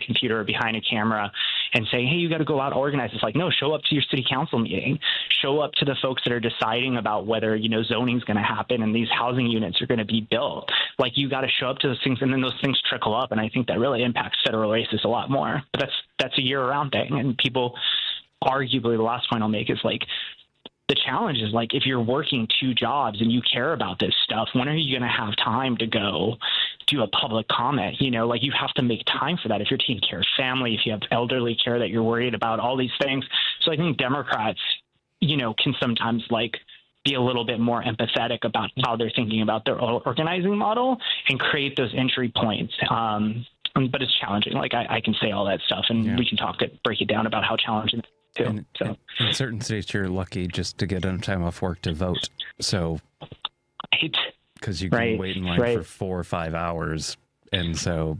computer or behind a camera and saying, hey, you got to go out and organize. It's like, no, show up to your city council meeting, show up to the folks that are deciding about whether, zoning is going to happen and these housing units are going to be built. Like, you got to show up to those things, and then those things trickle up. And I think that really impacts federal races a lot more. But that's a year round thing. And people, arguably, the last point I'll make is like, the challenge is like, if you're working 2 jobs and you care about this stuff, when are you going to have time to go do a public comment? Like, you have to make time for that if you're taking care of family, if you have elderly care that you're worried about, all these things. So I think Democrats, can sometimes like be a little bit more empathetic about how they're thinking about their organizing model and create those entry points. But it's challenging. Like, I can say all that stuff, and we can break it down about how challenging. In certain states, you're lucky just to get enough time off work to vote. So, because you can wait in line for 4 or 5 hours, and so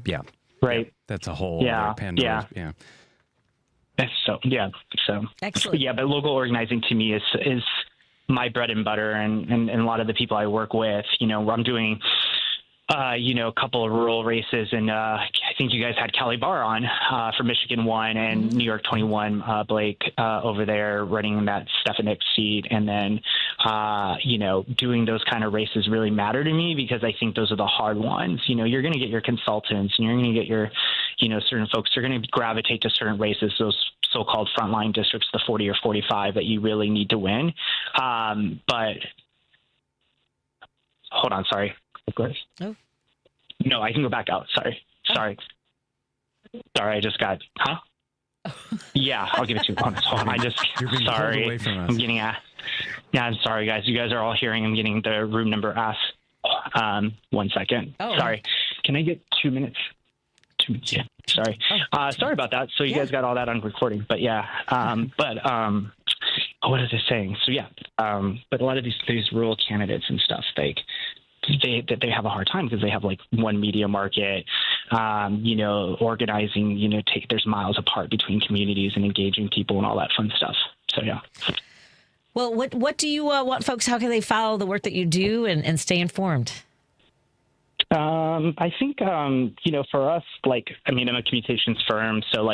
that's a whole other Pandora's. So excellent. But local organizing to me is my bread and butter, and a lot of the people I work with. I'm doing a couple of rural races, and I think you guys had Callie Barr on for Michigan 1 and New York 21, Blake over there running in that Stefanik seat. And then, doing those kind of races really matter to me because I think those are the hard ones. You're going to get your consultants, and you're going to get your, certain folks are going to gravitate to certain races, those so-called frontline districts, the 40 or 45 that you really need to win. But hold on, sorry. Oh. No, I can go back out. Sorry, I just got, Yeah, I'll give it to you. Hold on. You're being pulled away from us. I'm getting I'm sorry, guys. You guys are all hearing I'm getting the room number asked. 1 second. Oh. Sorry. Can I get 2 minutes? 2 minutes. Yeah. Sorry. Sorry about that. So you guys got all that on recording, but what is it saying? So but a lot of these rural candidates and stuff, they have a hard time because they have like one media market, organizing, there's miles apart between communities and engaging people and all that fun stuff. So, yeah. Well, what do you want folks, how can they follow the work that you do and stay informed? I think, for us, I'm a communications firm. So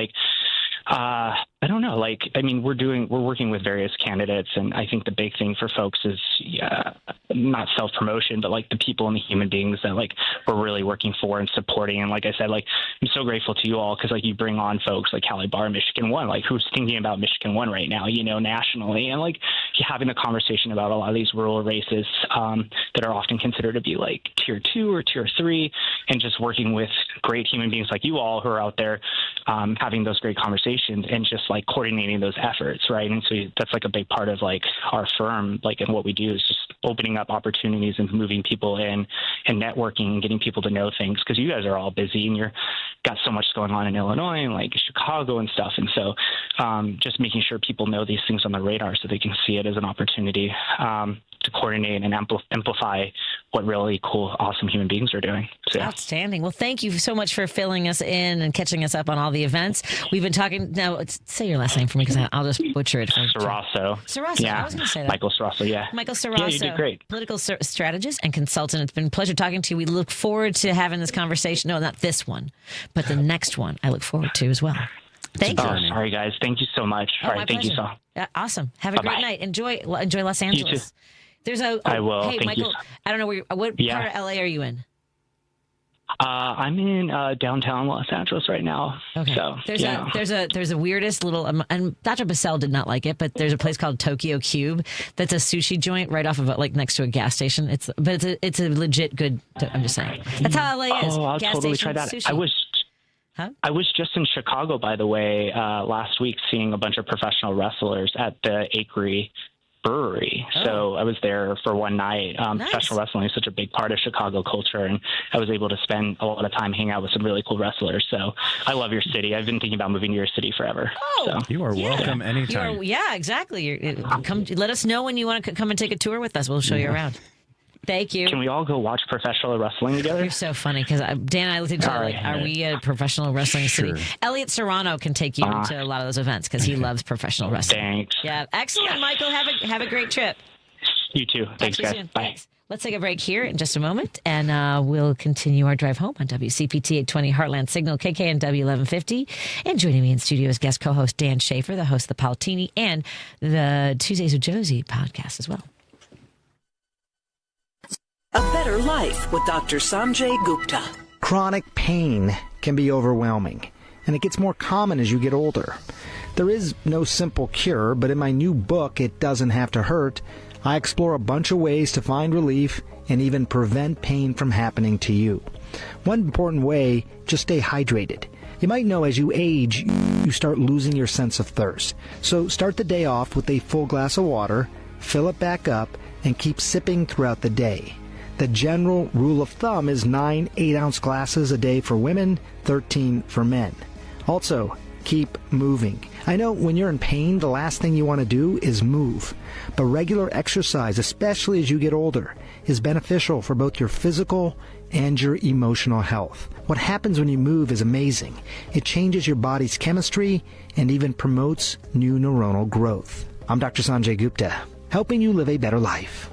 I don't know. We're working with various candidates, and I think the big thing for folks is not self-promotion, but the people and the human beings that we're really working for and supporting. And like I said, I'm so grateful to you all because you bring on folks like Callie Barr, Michigan 1, who's thinking about Michigan 1 right now, nationally, and having the conversation about a lot of these rural races that are often considered to be tier 2 or tier 3, and just working with great human beings like you all who are out there having those great conversations and just coordinating those efforts, right? And so that's a big part of our firm, and what we do is just opening up opportunities and moving people in and networking and getting people to know things, because you guys are all busy and you're got so much going on in Illinois and Chicago and stuff. And so just making sure people know these things on the radar so they can see it as an opportunity to coordinate and amplify what really cool, awesome human beings are doing. So, yeah. Outstanding. Well, thank you so much for filling us in and catching us up on all the events. We've been talking, now say your last name for me because I'll just butcher it. Ceraso. Ceraso, yeah. I was going to say that. Michael Ceraso, yeah. Michael Ceraso. Yeah, you did great. Political strategist and consultant. It's been a pleasure talking to you. We look forward to having this conversation. No, not this one, but the next one I look forward to as well. Thank you. Sorry, guys. Thank you so much. All right, thank you, Saul. Awesome. Have a great night. Enjoy Los Angeles. You too. There's I will. Hey, Thank Michael, you. I don't know what part of LA are you in? I'm in downtown Los Angeles right now. Okay. So there's a weirdest little, and Dr. Bassell did not like it, but there's a place called Tokyo Cube that's a sushi joint right off of next to a gas station. It's a legit good. I'm just saying that's how LA is. Oh, I'll gas totally station, try that. Sushi. I was just in Chicago, by the way, last week, seeing a bunch of professional wrestlers at the Akery brewery. So I was there for one night. Professional wrestling is such a big part of Chicago culture, and I was able to spend a lot of time hanging out with some really cool wrestlers. So I love your city. I've been thinking about moving to your city forever. Oh, you are welcome anytime. Exactly. Come, let us know when you want to come and take a tour with us. We'll show you around. Thank you. Can we all go watch professional wrestling together? You're so funny because Dan and I looked at each other like, are we a professional wrestling city? Elliot Serrano can take you to a lot of those events because he loves professional wrestling. Thanks. Yeah, excellent, Michael. Have a great trip. You too. Thanks, guys. Bye. Thanks. Let's take a break here in just a moment, and we'll continue our drive home on WCPT 820 Heartland Signal, KKNW 1150. And joining me in studio is guest co-host Dan Schaefer, the host of the Palatini and the Tuesdays with Josie podcast as well. A Better Life with Dr. Sanjay Gupta. Chronic pain can be overwhelming, and it gets more common as you get older. There is no simple cure, but in my new book, It Doesn't Have to Hurt, I explore a bunch of ways to find relief and even prevent pain from happening to you. One important way, just stay hydrated. You might know as you age, you start losing your sense of thirst. So start the day off with a full glass of water, fill it back up, and keep sipping throughout the day. The general rule of thumb is 9 8-ounce glasses a day for women, 13 for men. Also, keep moving. I know when you're in pain, the last thing you want to do is move. But regular exercise, especially as you get older, is beneficial for both your physical and your emotional health. What happens when you move is amazing. It changes your body's chemistry and even promotes new neuronal growth. I'm Dr. Sanjay Gupta, helping you live a better life.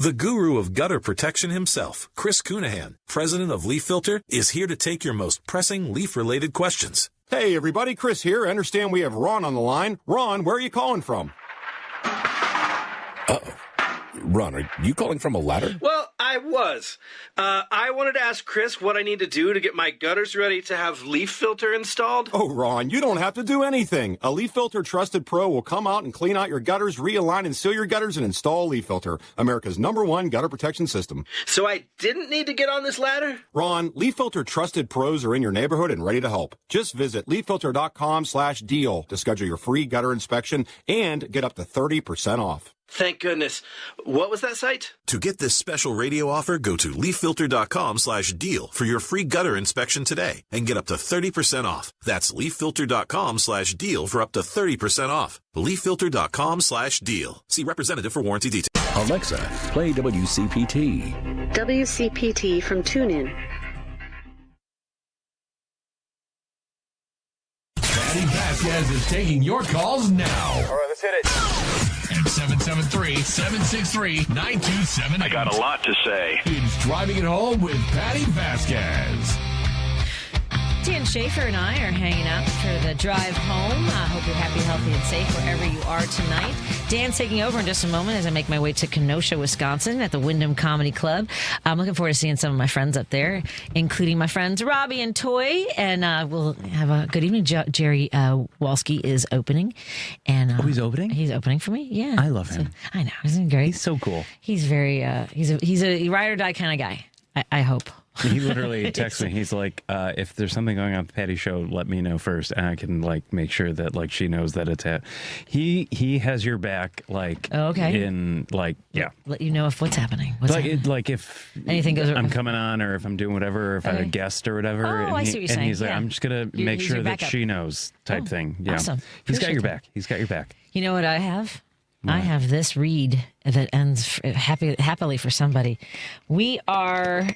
The guru of gutter protection himself, Chris Cunahan, president of Leaf Filter, is here to take your most pressing leaf-related questions. Hey, everybody, Chris here. I understand we have Ron on the line. Ron, where are you calling from? Uh-oh. Ron, are you calling from a ladder? Well, I was. I wanted to ask Chris what I need to do to get my gutters ready to have Leaf Filter installed. Oh, Ron, you don't have to do anything. A Leaf Filter Trusted Pro will come out and clean out your gutters, realign and seal your gutters, and install Leaf Filter, America's #1 gutter protection system. So I didn't need to get on this ladder? Ron, Leaf Filter Trusted Pros are in your neighborhood and ready to help. Just visit leaffilter.com/deal to schedule your free gutter inspection and get up to 30% off. Thank goodness. What was that site? To get this special radio offer, go to leaffilter.com/deal for your free gutter inspection today and get up to 30% off. That's leaffilter.com/deal for up to 30% off. leaffilter.com/deal. See representative for warranty details. Alexa, play WCPT. WCPT from TuneIn. Patti Vasquez is taking your calls now. All right, let's hit it. At 773-763-9278. I got a lot to say. It's Driving It Home with Patti Vasquez. Dan Schaefer and I are hanging out for the drive home. I hope you're happy, healthy, and safe wherever you are tonight. Dan's taking over in just a moment as I make my way to Kenosha, Wisconsin at the Wyndham Comedy Club. I'm looking forward to seeing some of my friends up there, including my friends Robbie and Toy. And we'll have a good evening. Jerry Walski is opening. And he's opening? He's opening for me, yeah. I love him. I know. Isn't he great? He's so cool. He's very, he's a ride or die kind of guy, I hope. He literally texts me. He's like, if there's something going on with Patty's show, let me know first, and I can make sure that she knows that it's at. He has your back okay. Yeah. Let you know if what's happening. If anything goes, I'm coming on, or if I'm doing whatever, or if I have a guest or whatever. Oh, I see what you're saying. And he's like, I'm just gonna make sure that she knows type thing. Yeah. Awesome. He's got your back. He's got your back. You know what I have? What? I have this read that ends happily for somebody. We are.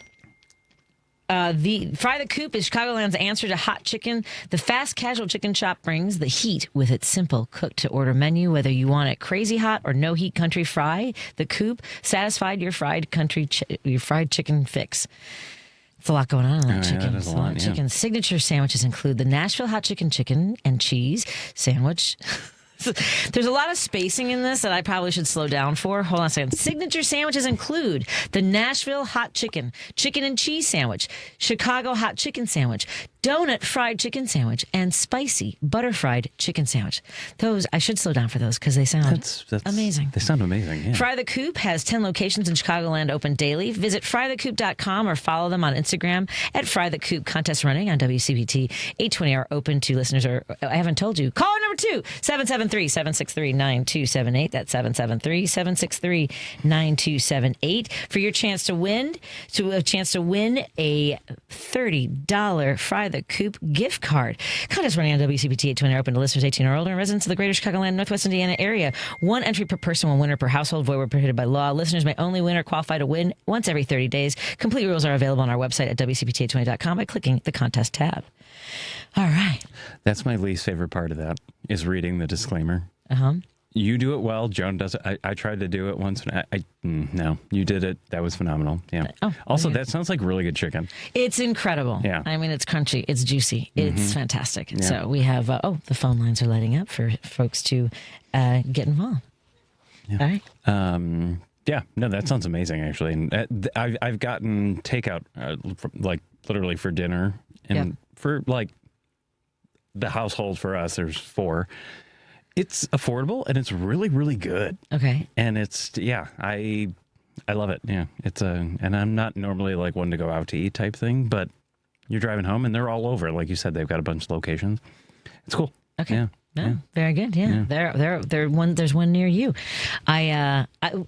The Fry the Coop is Chicagoland's answer to hot chicken. The fast casual chicken shop brings the heat with its simple cook-to-order menu. Whether you want it crazy hot or no heat country fry, the Coop satisfied your fried chicken fix. It's a lot going on in that chicken. There's a lot, chicken. Signature sandwiches include the Nashville hot chicken and cheese sandwich. There's a lot of spacing in this that I probably should slow down for. Hold on a second. Signature sandwiches include the Nashville hot chicken and cheese sandwich, Chicago hot chicken sandwich, donut fried chicken sandwich, and spicy butter fried chicken sandwich. Those, I should slow down for those because they sound amazing. They sound amazing, yeah. Fry the Coop has 10 locations in Chicagoland open daily. Visit frythecoop.com or follow them on Instagram at Fry the Coop. Contest running on WCPT. 820 are open to listeners, or I haven't told you. Caller number 2, 773-763-9278. That's 773-763-9278 for your chance to win. A $30 Fry the Coop gift card. Contest running on WCPT 820 are open to listeners 18 or older and residents of the greater Chicagoland, Northwest Indiana area. 1 entry per person, 1 winner per household. Void where prohibited by law. Listeners may only win or qualify to win once every 30 days. Complete rules are available on our website at WCPT820.com by clicking the contest tab. All right. That's my least favorite part of that, is reading the disclaimer. Uh-huh. You do it well. Joan does it. I tried to do it once. No, you did it. That was phenomenal. Yeah. Also, that sounds like really good chicken. It's incredible. Yeah. I mean, it's crunchy. It's juicy. It's fantastic. Yeah. So we have, the phone lines are lighting up for folks to get involved. Yeah. All right. Yeah. No, that sounds amazing, actually. And I've gotten takeout, like literally for dinner, and for like the household for us, there's 4. It's affordable and it's really, really good. Okay. And it's, I love it. Yeah. And I'm not normally like one to go out to eat type thing, but you're driving home and they're all over. Like you said, they've got a bunch of locations. It's cool. Okay. Yeah. No, very good. Yeah. There's one near you.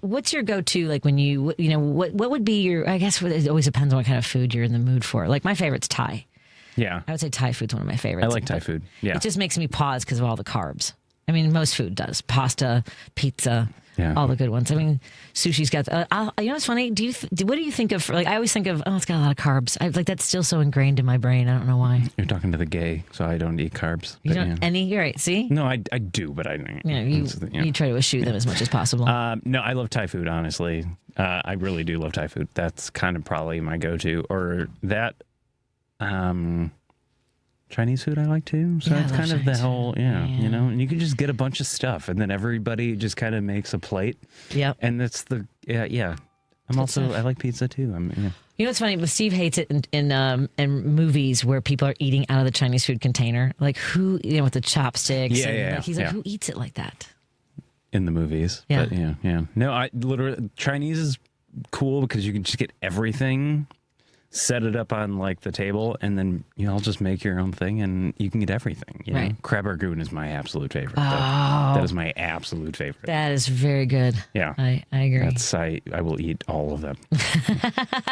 What's your go-to, like when what would be your, I guess it always depends on what kind of food you're in the mood for. Like my favorite's Thai. Yeah. I would say Thai food's one of my favorites. I like Thai food. Yeah. It just makes me pause because of all the carbs. I mean, most food does. Pasta, pizza, all the good ones. I mean, sushi's got. You know what's funny? What do you think of? Like, I always think of, it's got a lot of carbs. That's still so ingrained in my brain. I don't know why. You're talking to the gay, so I don't eat carbs. You don't any? You're right. See? No, I do, but I don't. You try to eschew them as much as possible. No, I love Thai food. Honestly, I really do love Thai food. That's kind of probably my go-to, or that. Chinese food I like too. So it's kind of the whole, and you can just get a bunch of stuff and then everybody just kind of makes a plate. Yep. And that's I like pizza too. You know what's funny? But Steve hates it in movies where people are eating out of the Chinese food container. Like who, with the chopsticks. He's like, who eats it like that? In the movies. Yeah. But No, I literally, Chinese is cool because you can just get everything, set it up on like the table, and then I'll just make your own thing and you can get everything. Right. Crab ragoon is my absolute favorite. Oh. That is my absolute favorite. That is very good. Yeah. I agree. I will eat all of them.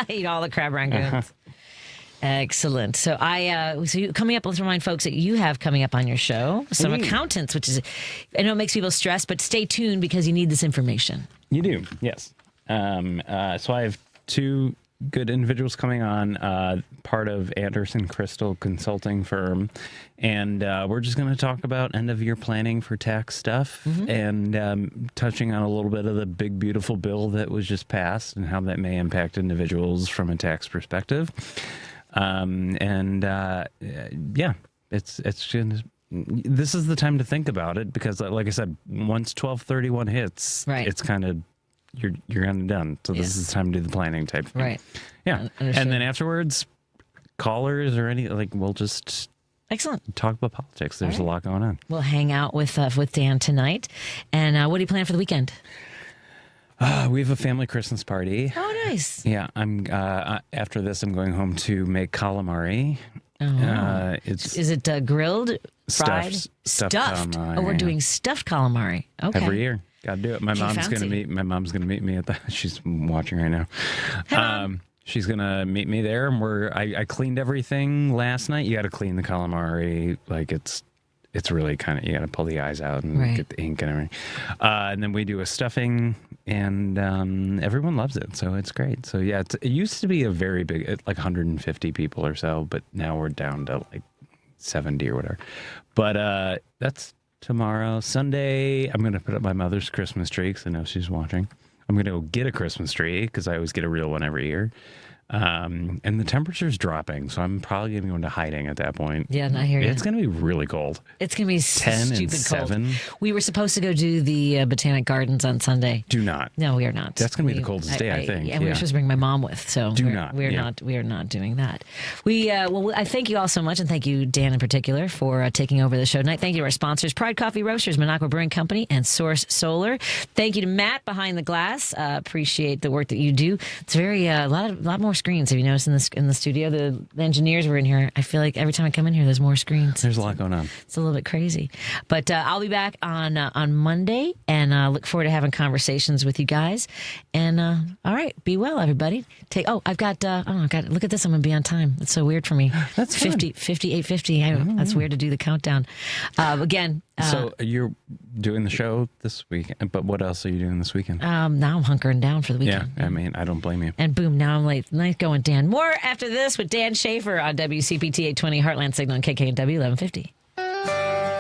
Eat all the crab ragoons. Excellent. So coming up, let's remind folks that you have coming up on your show some accountants, which is, I know it makes people stressed, but stay tuned because you need this information. You do, yes. So I have 2 good individuals coming on, part of Anderson Crystal Consulting Firm, and we're just going to talk about end-of-year planning for tax stuff, and touching on a little bit of the big, beautiful bill that was just passed and how that may impact individuals from a tax perspective. This is the time to think about it because, like I said, once 12/31 hits, it's kind of you're kind of done. So this is the time to do the planning type thing. Right. Yeah. And then afterwards, callers or we'll just talk about politics. There's a lot going on. We'll hang out with Dan tonight. And what do you plan for the weekend? We have a family Christmas party. Oh, nice. Yeah, I'm. After this, I'm going home to make calamari. Is it grilled, fried, stuffed? Calamari, we're doing stuffed calamari. Okay. Every year, got to do it. My mom's gonna meet me at the. She's watching right now. She's gonna meet me there, and I cleaned everything last night. You got to clean the calamari, like it's really kind of, you got to pull the eyes out and get the ink and everything. And then we do a stuffing, and everyone loves it, so it's great. So yeah, it used to be a very big, like 150 people or so, but now we're down to like 70 or whatever. But that's tomorrow. Sunday, I'm going to put up my mother's Christmas tree because I know she's watching. I'm going to go get a Christmas tree because I always get a real one every year. And the temperature's dropping, so I'm probably going to go into hiding at that point. Yeah, I hear you. It's going to be really cold. It's going to be 10 stupid and 7. cold. We were supposed to go do the Botanic Gardens on Sunday. Do not. No, we are not. That's going to be the coldest day, I think. And we were supposed to bring my mom with, so we are not doing that. I thank you all so much, and thank you, Dan, in particular, for taking over the show tonight. Thank you to our sponsors, Pride Coffee Roasters, Minocqua Brewing Company, and Source Solar. Thank you to Matt behind the glass. Appreciate the work that you do. It's very a lot more screens. Have you noticed in the studio? The engineers were in here. I feel like every time I come in here, there's more screens. There's a lot going on. It's a little bit crazy, but I'll be back on Monday, and look forward to having conversations with you guys. And all right, be well, everybody. I've got. Look at this. I'm gonna be on time. It's so weird for me. That's 58:50. That's weird to do the countdown. Again. So you're doing the show this weekend, but what else are you doing this weekend? Now I'm hunkering down for the weekend. Yeah, I mean, I don't blame you. And boom, now I'm late. Nice going, Dan. More after this with Dan Schaefer on WCPT 820 Heartland Signal and KKNW 1150.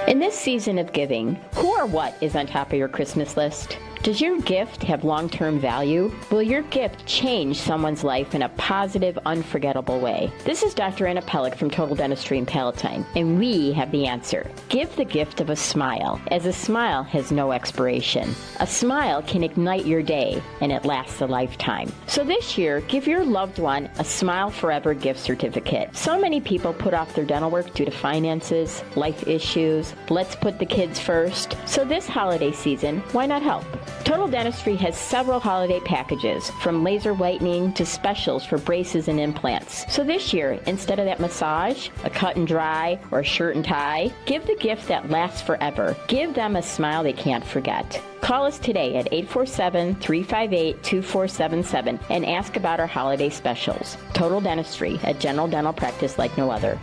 In this season of giving, who or what is on top of your Christmas list? Does your gift have long-term value? Will your gift change someone's life in a positive, unforgettable way? This is Dr. Anna Pellick from Total Dentistry in Palatine, and we have the answer. Give the gift of a smile, as a smile has no expiration. A smile can ignite your day, and it lasts a lifetime. So this year, give your loved one a Smile Forever gift certificate. So many people put off their dental work due to finances, life issues. Let's put the kids first. So this holiday season, why not help? Total Dentistry has several holiday packages, from laser whitening to specials for braces and implants. So this year, instead of that massage, a cut and dry, or a shirt and tie, give the gift that lasts forever. Give them a smile they can't forget. Call us today at 847-358-2477 and ask about our holiday specials. Total Dentistry, a general dental practice like no other.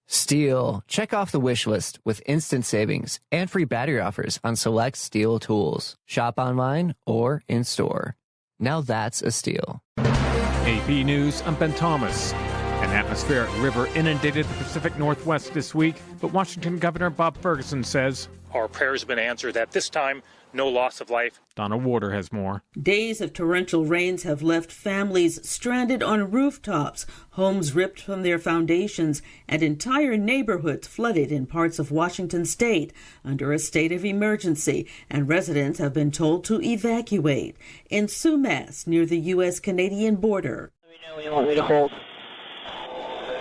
Steel. Check off the wish list with instant savings and free battery offers on select Steel tools. Shop online or in store. Now that's a steal. AP News, I'm Ben Thomas. An atmospheric river inundated the Pacific Northwest this week, but Washington Governor Bob Ferguson says our prayers have been answered at this time. No loss of life. Donna Warder has more. Days of torrential rains have left families stranded on rooftops, homes ripped from their foundations, and entire neighborhoods flooded in parts of Washington state under a state of emergency, and residents have been told to evacuate. In Sumas, near the U.S.-Canadian border. Let me know when you want me to hold.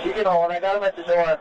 You can hold. I got him at the door.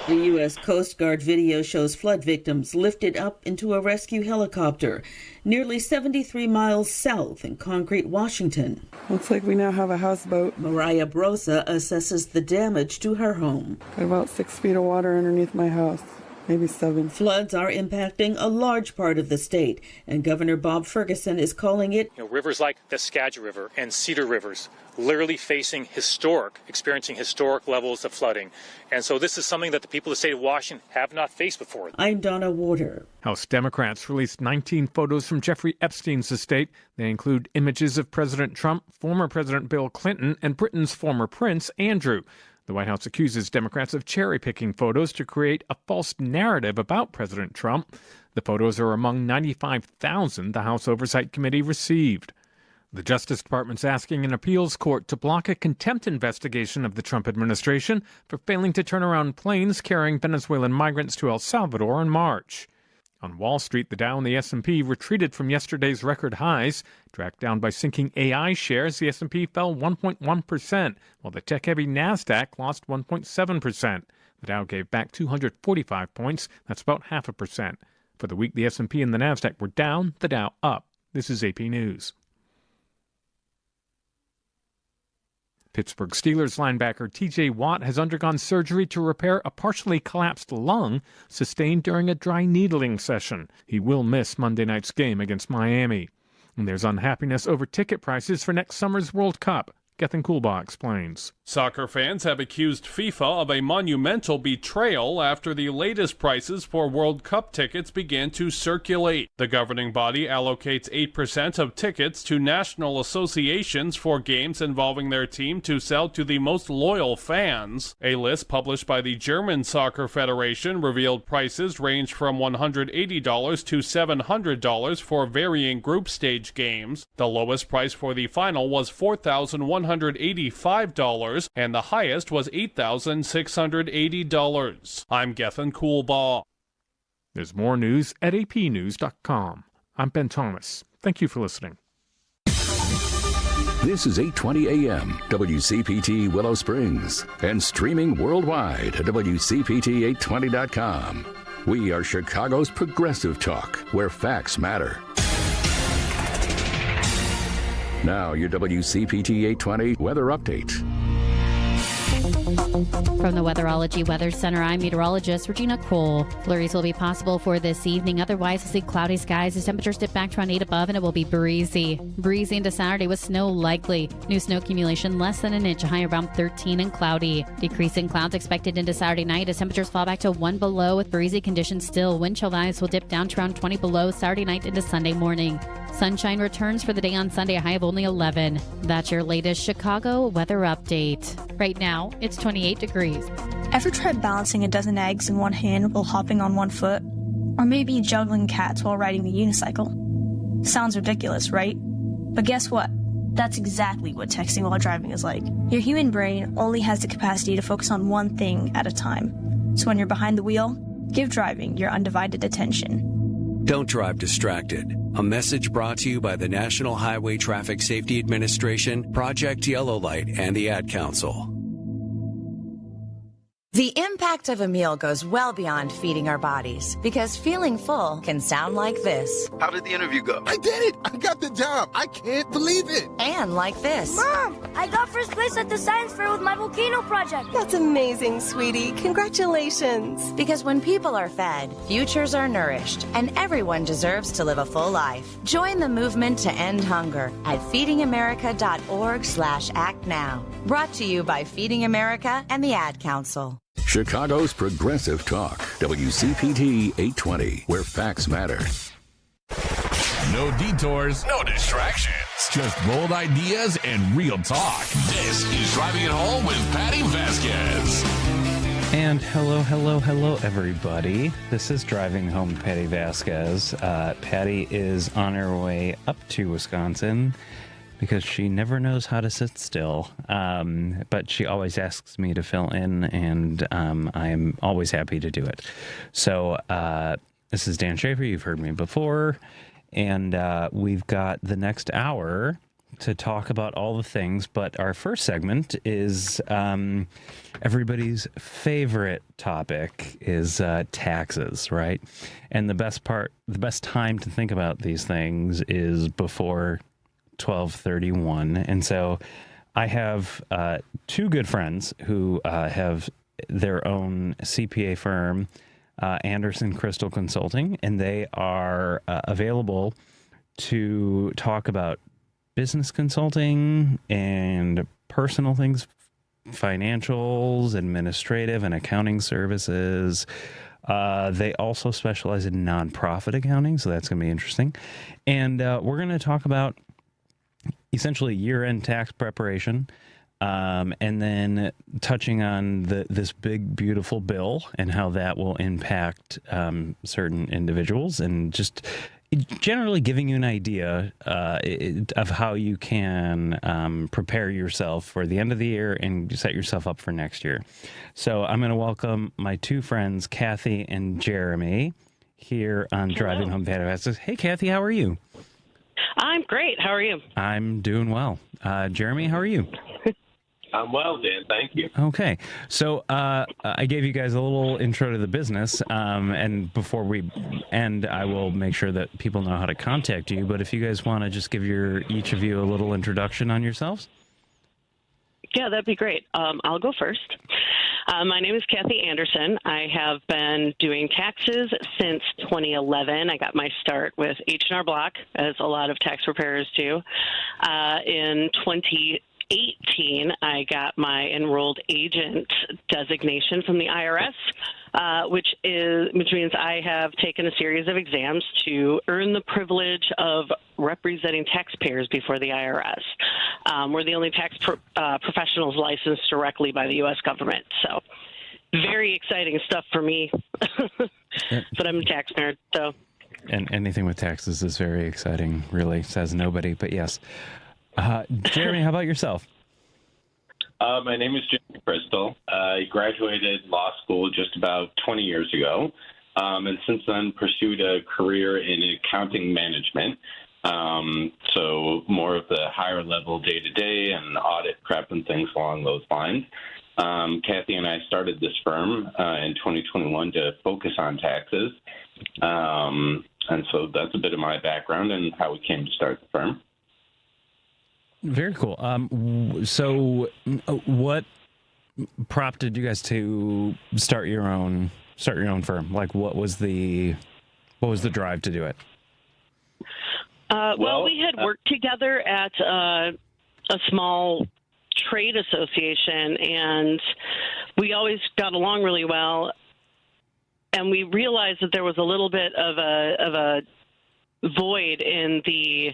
The U.S. Coast Guard video shows flood victims lifted up into a rescue helicopter nearly 73 miles south in Concrete, Washington. Looks like we now have a houseboat. Mariah Brosa assesses the damage to her home. Got about 6 feet of water underneath my house. Maybe 7. Floods are impacting a large part of the state, and Governor Bob Ferguson is calling it... rivers like the Skagit River and Cedar Rivers literally experiencing historic levels of flooding. And so this is something that the people of the state of Washington have not faced before. I'm Donna Warder. House Democrats released 19 photos from Jeffrey Epstein's estate. They include images of President Trump, former President Bill Clinton, and Britain's former Prince, Andrew. The White House accuses Democrats of cherry-picking photos to create a false narrative about President Trump. The photos are among 95,000 the House Oversight Committee received. The Justice Department's asking an appeals court to block a contempt investigation of the Trump administration for failing to turn around planes carrying Venezuelan migrants to El Salvador in March. On Wall Street, the Dow and the S&P retreated from yesterday's record highs. Dragged down by sinking AI shares, the S&P fell 1.1%, while the tech-heavy NASDAQ lost 1.7%. The Dow gave back 245 points. That's about 0.5%. For the week, the S&P and the NASDAQ were down, the Dow up. This is AP News. Pittsburgh Steelers linebacker T.J. Watt has undergone surgery to repair a partially collapsed lung sustained during a dry needling session. He will miss Monday night's game against Miami. And there's unhappiness over ticket prices for next summer's World Cup. Gethin Coolbaugh explains. Soccer fans have accused FIFA of a monumental betrayal after the latest prices for World Cup tickets began to circulate. The governing body allocates 8% of tickets to national associations for games involving their team to sell to the most loyal fans. A list published by the German Soccer Federation revealed prices range from $180 to $700 for varying group stage games. The lowest price for the final was $4,185, and the highest was $8,680. I'm Gethin Coolbaugh. There's more news at apnews.com. I'm Ben Thomas. Thank you for listening. This is 820 AM, WCPT Willow Springs, and streaming worldwide at WCPT820.com. We are Chicago's progressive talk, where facts matter. Now, your WCPT 820 weather update. From the Weatherology Weather Center, I'm meteorologist Regina Cole. Flurries will be possible for this evening. Otherwise, we'll see cloudy skies as temperatures dip back to around 8 above, and it will be breezy. Breezy into Saturday with snow likely. New snow accumulation less than an inch, high around 13 and cloudy. Decreasing clouds expected into Saturday night as temperatures fall back to 1 below with breezy conditions still. Wind chill values will dip down to around 20 below Saturday night into Sunday morning. Sunshine returns for the day on Sunday, a high of only 11. That's your latest Chicago weather update. Right now, it's 28 degrees. Ever tried balancing a dozen eggs in one hand while hopping on one foot? Or maybe juggling cats while riding a unicycle? Sounds ridiculous, right? But guess what? That's exactly what texting while driving is like. Your human brain only has the capacity to focus on one thing at a time. So when you're behind the wheel, give driving your undivided attention. Don't drive distracted. A message brought to you by the National Highway Traffic Safety Administration, Project Yellow Light, and the Ad Council. The impact of a meal goes well beyond feeding our bodies, because feeling full can sound like this. How did the interview go? I did it! I got the job! I can't believe it! And like this. Mom, I got first place at the science fair with my volcano project. That's amazing, sweetie. Congratulations. Because when people are fed, futures are nourished, and everyone deserves to live a full life. Join the movement to end hunger at feedingamerica.org/act now. Brought to you by Feeding America and the Ad Council. Chicago's progressive talk, WCPT 820, where facts matter. No detours, no distractions, just bold ideas and real talk. This is Driving It Home with Patti Vasquez. And hello, everybody. This is Driving Home with Patti Vasquez. Patti is on her way up to Wisconsin because she never knows how to sit still. But she always asks me to fill in, and I'm always happy to do it. So this is Dan Schaefer. You've heard me before. And we've got the next hour to talk about all the things. But our first segment is everybody's favorite topic is taxes, right? And the best time to think about these things is before 12/31. And so I have two good friends who have their own CPA firm, Anderson Crystal Consulting, and they are available to talk about business consulting and personal things, financials, administrative and accounting services. They also specialize in nonprofit accounting, so that's going to be interesting. And we're going to talk about essentially year-end tax preparation, and then touching on this big, beautiful bill and how that will impact certain individuals, and just generally giving you an idea of how you can prepare yourself for the end of the year and set yourself up for next year. So I'm going to welcome my two friends, Kathy and Jeremy, here on Driving Home Patti Vasquez. Hey, Kathy, how are you? I'm great. How are you? I'm doing well. Jeremy, how are you? I'm well, Dan. Thank you. Okay. So I gave you guys a little intro to the business, and before we end, I will make sure that people know how to contact you. But if you guys want to just give each of you a little introduction on yourselves. Yeah, that'd be great. I'll go first. My name is Kathy Anderson. I have been doing taxes since 2011. I got my start with H&R Block, as a lot of tax preparers do. In 18, I got my enrolled agent designation from the IRS, which means I have taken a series of exams to earn the privilege of representing taxpayers before the IRS. We're the only tax professionals licensed directly by the U.S. government. So very exciting stuff for me. But I'm a tax nerd, so. And anything with taxes is very exciting, really, says nobody, but yes. Jeremy, how about yourself? My name is Jeremy Crystal. I graduated law school just about 20 years ago, and since then pursued a career in accounting management. So more of the higher level day-to-day and audit prep and things along those lines. Kathy and I started this firm in 2021 to focus on taxes. And so that's a bit of my background and how we came to start the firm. Very cool. So what prompted you guys to start your own firm? Like, what was the drive to do it? Well, we had worked together at a small trade association, and we always got along really well. And we realized that there was a little bit of a void in the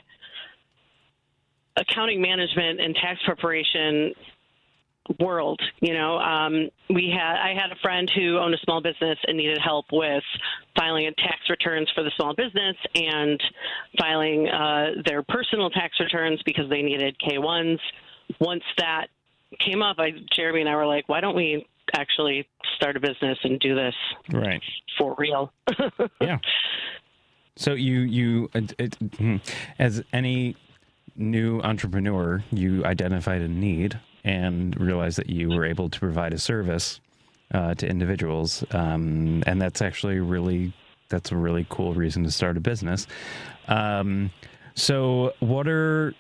accounting management and tax preparation world. You know, I had a friend who owned a small business and needed help with filing tax returns for the small business and filing their personal tax returns because they needed K-1s. Once that came up, Jeremy and I were like, why don't we actually start a business and do this right for real? Yeah. So you as any new entrepreneur, you identified a need and realized that you were able to provide a service to individuals, and that's actually that's a really cool reason to start a business. So what are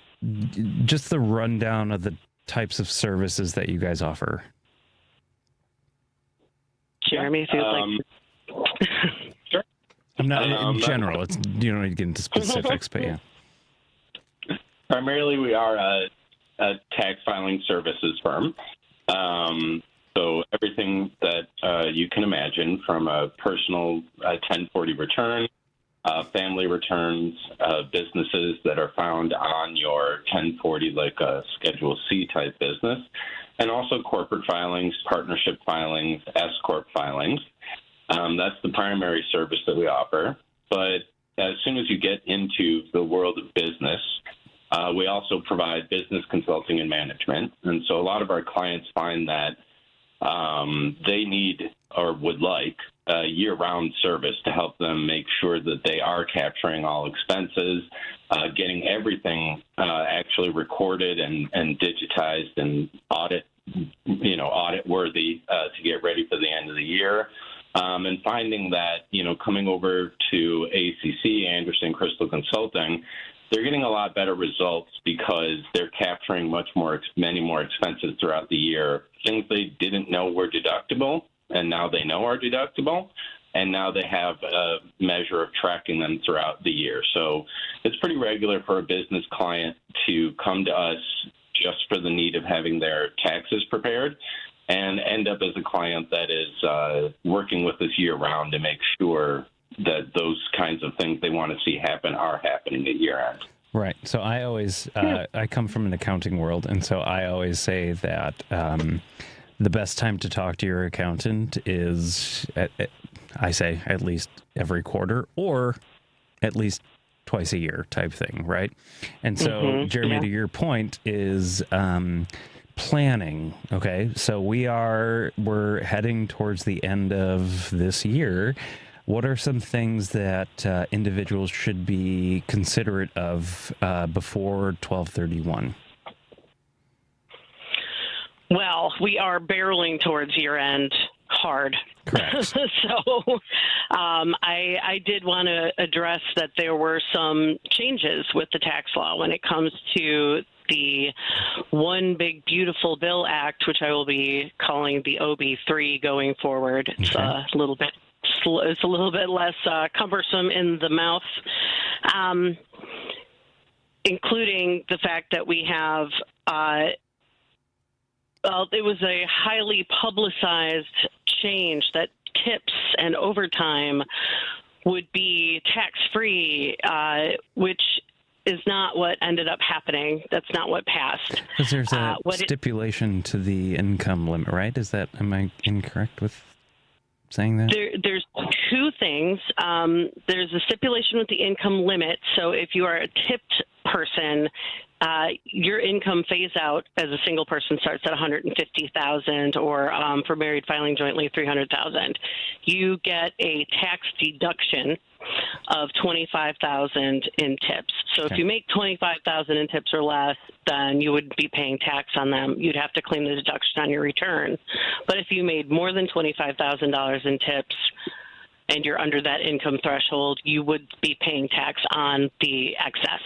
just the rundown of the types of services that you guys offer? Jeremy, if you'd like. Sure. I'm not in general. You don't need to get into specifics, but yeah. Primarily, we are a tax filing services firm. So everything that you can imagine, from a personal 1040 return, family returns, businesses that are found on your 1040, like a Schedule C type business, and also corporate filings, partnership filings, S-corp filings. That's the primary service that we offer. But as soon as you get into the world of business, we also provide business consulting and management. And so a lot of our clients find that they need or would like a year-round service to help them make sure that they are capturing all expenses, getting everything actually recorded and digitized and audit-worthy to get ready for the end of the year. And finding that, coming over to ACC, Anderson Crystal Consulting, they're getting a lot better results because they're capturing many more expenses throughout the year. Things they didn't know were deductible, and now they know are deductible, and now they have a measure of tracking them throughout the year. So it's pretty regular for a business client to come to us just for the need of having their taxes prepared and end up as a client that is working with us year-round to make sure that those kinds of things they want to see happen are happening at year-end. Right. So I always, I come from an accounting world, and so I always say that the best time to talk to your accountant is, I say, at least every quarter or at least twice a year type thing, right? And so, Jeremy, to your point is planning, okay? So we're heading towards the end of this year. What are some things that individuals should be considerate of before 12/31? Well, we are barreling towards year-end hard. Correct. So I did want to address that there were some changes with the tax law when it comes to the One Big Beautiful Bill Act, which I will be calling the OB3 going forward. It's a little bit less cumbersome in the mouth, including the fact that we have it was a highly publicized change that tips and overtime would be tax-free, which is not what ended up happening. That's not what passed. Because there's a stipulation to the income limit, right? Am I incorrect with saying that? There's two things. There's a stipulation with the income limit. So if you are a tipped person, your income phase out as a single person starts at $150,000, or for married filing jointly, $300,000. You get a tax deduction of $25,000 in tips. So if you make $25,000 in tips or less, then you would be paying tax on them. You'd have to claim the deduction on your return. But if you made more than $25,000 in tips and you're under that income threshold, you would be paying tax on the excess.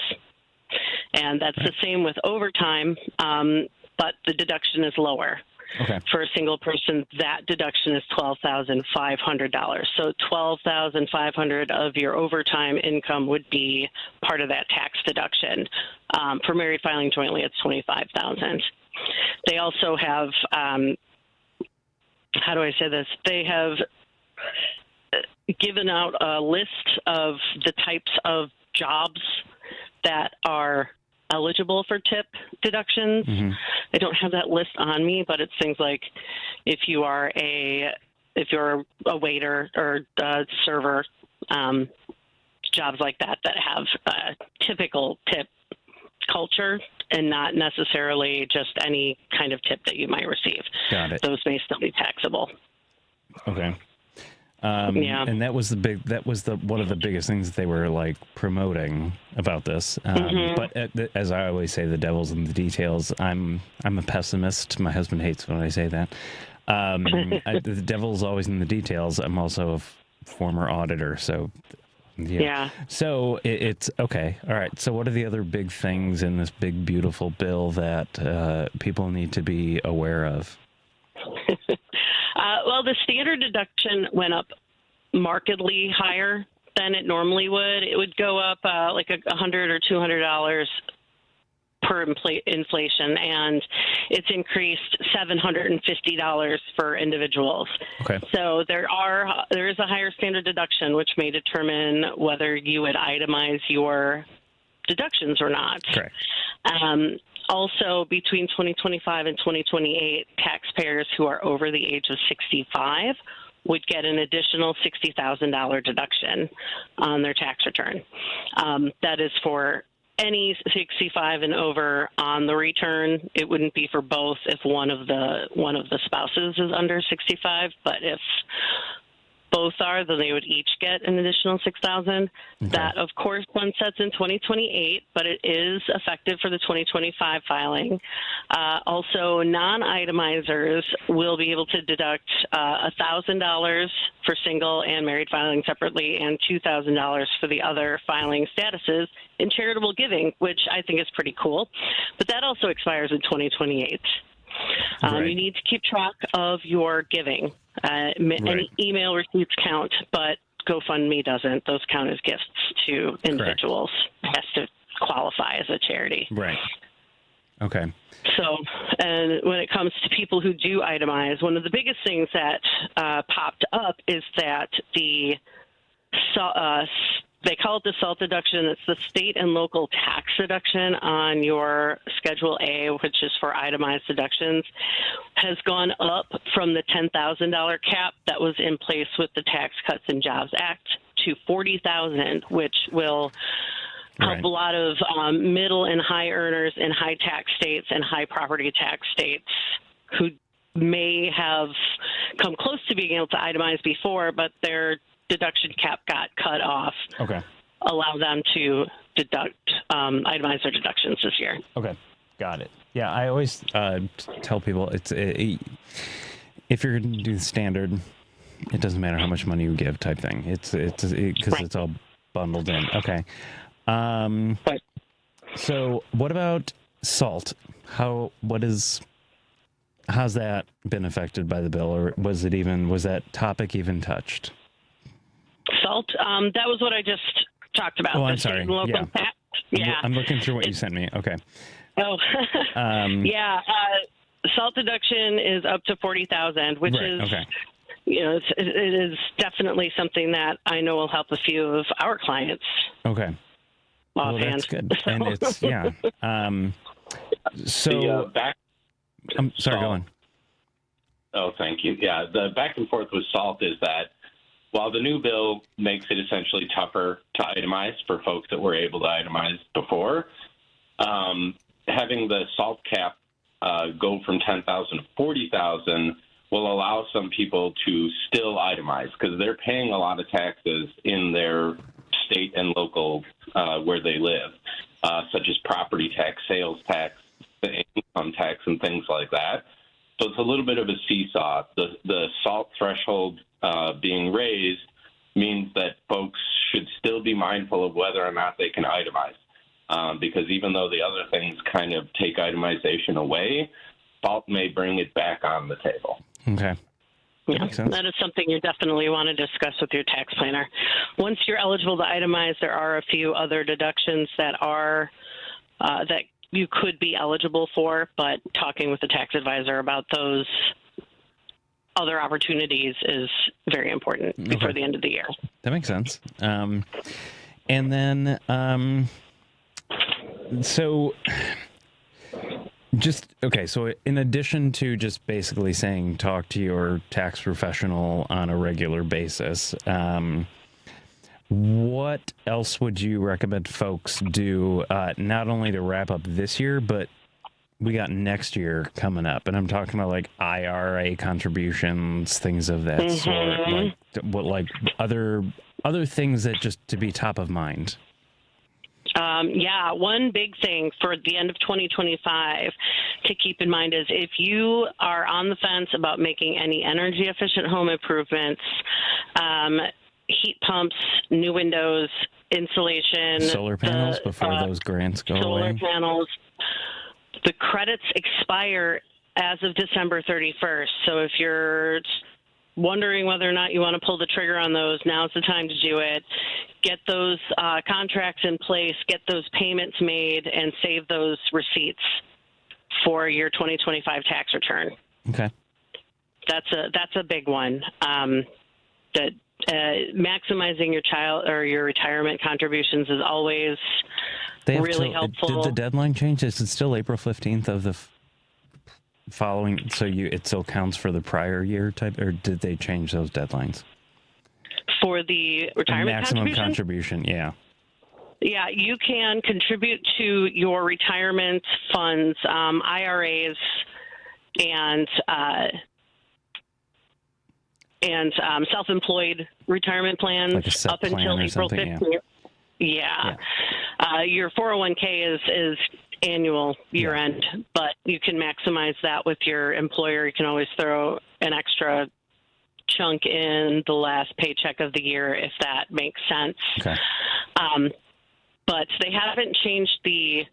And that's the same with overtime, but the deduction is lower. Okay. For a single person, that deduction is $12,500. So $12,500 of your overtime income would be part of that tax deduction. For married filing jointly, it's $25,000. They also have, how do I say this? They have given out a list of the types of jobs that are eligible for tip deductions. Mm-hmm. I don't have that list on me, but it's things like if you're a waiter or a server, jobs like that have a typical tip culture and not necessarily just any kind of tip that you might receive. Got it. Those may still be taxable. Okay. And that was one of the biggest things that they were like promoting about this. But as I always say, the devil's in the details. I'm a pessimist. My husband hates when I say that. The devil's always in the details. I'm also a former auditor, so yeah. So it's okay. All right. So what are the other big things in this big beautiful bill that people need to be aware of? Well, the standard deduction went up markedly higher than it normally would. It would go up like $100 or $200 per inflation, and it's increased $750 for individuals. Okay. So there is a higher standard deduction, which may determine whether you would itemize your deductions or not. Correct. Also, between 2025 and 2028, taxpayers who are over the age of 65 would get an additional $60,000 deduction on their tax return. That is for any 65 and over on the return. It wouldn't be for both if one of the spouses is under 65, but if both are, then they would each get an additional $6,000. Okay. That, of course, sunsets in 2028, but it is effective for the 2025 filing. Also, non-itemizers will be able to deduct $1,000 for single and married filing separately, and $2,000 for the other filing statuses in charitable giving, which I think is pretty cool. But that also expires in 2028. Right. You need to keep track of your giving. Any email receipts count, but GoFundMe doesn't. Those count as gifts to individuals. Correct. It has to qualify as a charity. Right. Okay. So, and when it comes to people who do itemize, one of the biggest things that popped up is that they call it the SALT deduction. It's the state and local tax deduction on your Schedule A, which is for itemized deductions, has gone up from the $10,000 cap that was in place with the Tax Cuts and Jobs Act to $40,000, which will help a lot of middle and high earners in high tax states and high property tax states who may have come close to being able to itemize before, but their deduction cap got cut off. Okay. Allow them to deduct, itemize their deductions this year. Okay. Got it. Yeah, I always tell people if you're going to do the standard, it doesn't matter how much money you give type thing. It's because it's all bundled in. Okay. So what about SALT? How's that been affected by the bill, or was that topic even touched? SALT, that was what I just talked about. Oh, I'm sorry. Yeah. I'm looking through what you sent me. Okay. Oh, yeah. salt deduction is up to $40,000, which Right, is, okay. it is definitely something that I know will help a few of our clients. Okay. Well, Offhand. that's good. And it's, yeah. So, I'm sorry, go on. Oh, thank you. Yeah, the back and forth with salt is that while the new bill makes it essentially tougher to itemize for folks that were able to itemize before, having the salt cap go from $10,000 to $40,000 will allow some people to still itemize because they're paying a lot of taxes in their state and local where they live, such as property tax, sales tax, income tax, and things like that. So it's a little bit of a seesaw. The salt threshold being raised means that folks should still be mindful of whether or not they can itemize. Because even though the other things kind of take itemization away, salt may bring it back on the table. Okay. Yeah, that is something you definitely want to discuss with your tax planner. Once you're eligible to itemize, there are a few other deductions that are that you could be eligible for, but talking with the tax advisor about those other opportunities is very important before the end of the year. That makes sense. And then, so in addition to just basically saying talk to your tax professional on a regular basis, what else would you recommend folks do, not only to wrap up this year, but we got next year coming up? And I'm talking about like IRA contributions, things of that sort, like other things that just to be top of mind. One big thing for the end of 2025 to keep in mind is if you are on the fence about making any energy efficient home improvements, heat pumps, new windows, insulation, solar panels before those grants go away. Solar panels. The credits expire as of December 31st. So if you're wondering whether or not you want to pull the trigger on those, now's the time to do it. Get those contracts in place, get those payments made, and save those receipts for your 2025 tax return. Okay. That's a big one. That maximizing your child or your retirement contributions is always really helpful. Did the deadline change? Is it still April 15th of the following? So it still counts for the prior year type, or did they change those deadlines? For the retirement maximum contribution, yeah. Yeah, you can contribute to your retirement funds, IRAs, and self-employed retirement plans like a up until April 15th. Yeah. Your 401k is annual year end, but you can maximize that with your employer. You can always throw an extra chunk in the last paycheck of the year if that makes sense. Okay. But they haven't changed the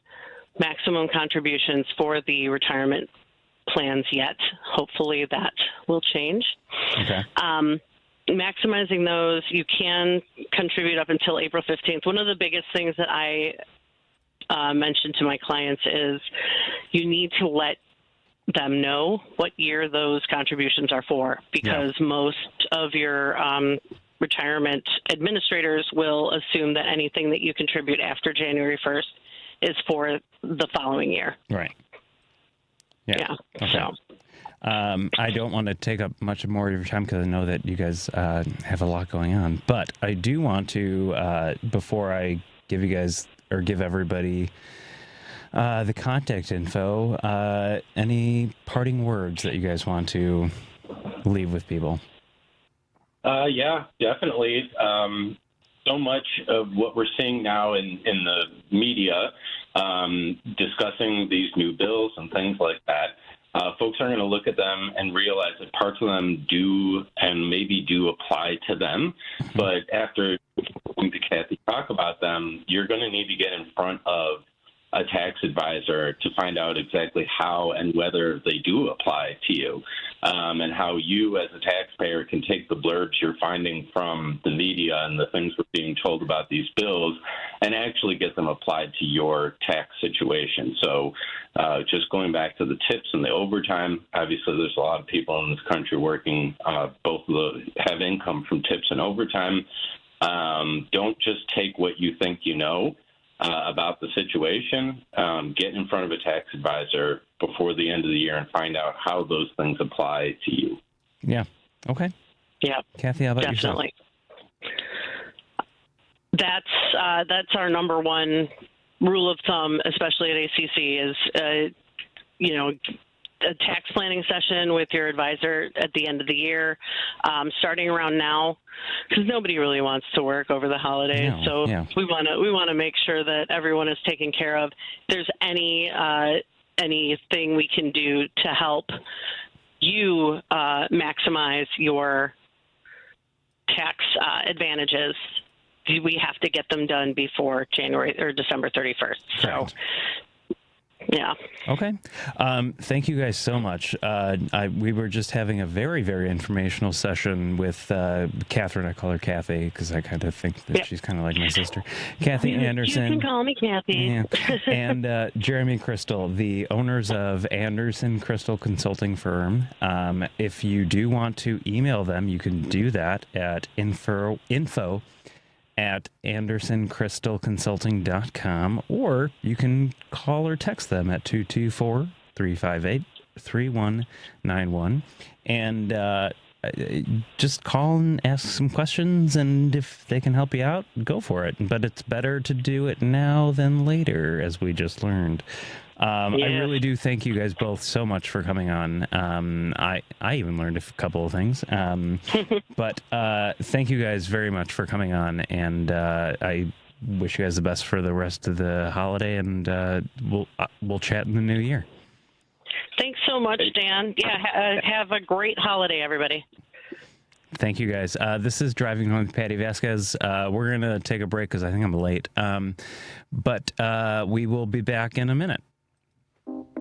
maximum contributions for the retirement plans yet. Hopefully that will change. Okay. Maximizing those, you can contribute up until April 15th. One of the biggest things that I mention to my clients is you need to let them know what year those contributions are for, because most of your retirement administrators will assume that anything that you contribute after January 1st is for the following year. Right. Yeah. Okay. So. I don't want to take up much more of your time because I know that you guys have a lot going on. But I do want to, before I give you guys or give everybody the contact info, any parting words that you guys want to leave with people? Yeah, definitely. So much of what we're seeing now in the media discussing these new bills and things like that, folks are going to look at them and realize that parts of them do and maybe do apply to them. But after listening to Kathy talk about them, you're going to need to get in front of a tax advisor to find out exactly how and whether they do apply to you. and how you as a taxpayer can take the blurbs you're finding from the media and the things we're being told about these bills and actually get them applied to your tax situation. So just going back to the tips and the overtime, obviously there's a lot of people in this country working, have income from tips and overtime. Don't just take what you think you know about the situation. Get in front of a tax advisor before the end of the year and find out how those things apply to you. Yeah. Okay. Yeah. Kathy, how about definitely. Yourself? That's our number one rule of thumb, especially at ACC, is a tax planning session with your advisor at the end of the year, starting around now, because nobody really wants to work over the holidays. We want to make sure that everyone is taken care of. If there's anything we can do to help you maximize your tax advantages, we have to get them done before January or December 31st. So. Yeah. Okay. Thank you guys so much. We were just having a very, very informational session with Catherine. I call her Kathy because I kind of think that she's kind of like my sister. Kathy Anderson. You can call me Kathy. Yeah. And Jeremy Crystal, the owners of Anderson Crystal Consulting Firm. If you do want to email them, you can do that at info@andersoncrystalconsulting.com, or you can call or text them at 224-358-3191 and just call and ask some questions, and if they can help you out, go for it. But it's better to do it now than later, as we just learned. I really do thank you guys both so much for coming on. I even learned a couple of things. But thank you guys very much for coming on, and I wish you guys the best for the rest of the holiday, and we'll chat in the new year. Thanks so much, Dan. Yeah, have a great holiday, everybody. Thank you, guys. This is Driving Home with Patti Vasquez. We're going to take a break because I think I'm late. But we will be back in a minute.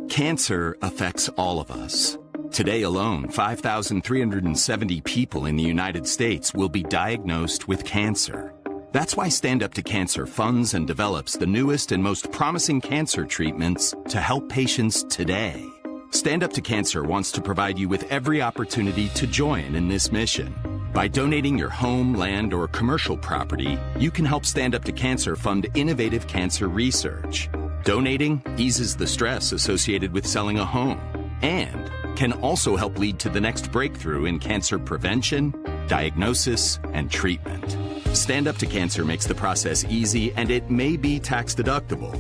Cancer affects all of us. Today alone, 5,370 people in the United States will be diagnosed with cancer. That's why Stand Up to Cancer funds and develops the newest and most promising cancer treatments to help patients today. Stand Up to Cancer wants to provide you with every opportunity to join in this mission. By donating your home, land, or commercial property, you can help Stand Up to Cancer fund innovative cancer research. Donating eases the stress associated with selling a home and can also help lead to the next breakthrough in cancer prevention, diagnosis, and treatment. Stand Up to Cancer makes the process easy, and it may be tax deductible.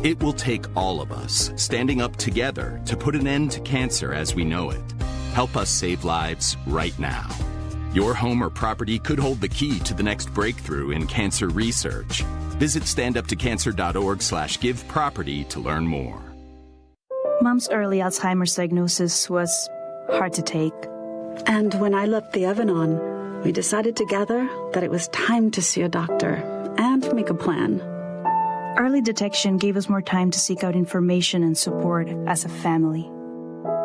It will take all of us standing up together to put an end to cancer as we know it. Help us save lives right now. Your home or property could hold the key to the next breakthrough in cancer research. Visit standuptocancer.org/giveproperty to learn more. Mom's early Alzheimer's diagnosis was hard to take. And when I left the oven on, we decided together that it was time to see a doctor and make a plan. Early detection gave us more time to seek out information and support as a family.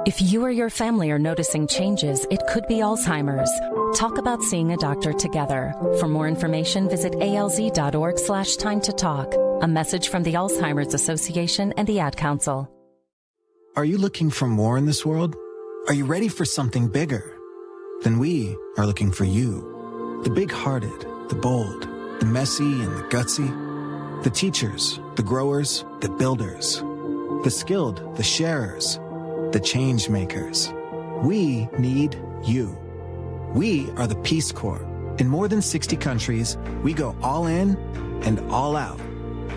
If you or your family are noticing changes, it could be Alzheimer's. Talk about seeing a doctor together. For more information, visit alz.org/time to talk. A message from the Alzheimer's Association and the Ad Council. Are you looking for more in this world? Are you ready for something bigger? Then we are looking for you. The big-hearted, the bold, the messy and the gutsy. The teachers, the growers, the builders. The skilled, the sharers. The change makers. We need you. We are the Peace Corps. In more than 60 countries, we go all in and all out.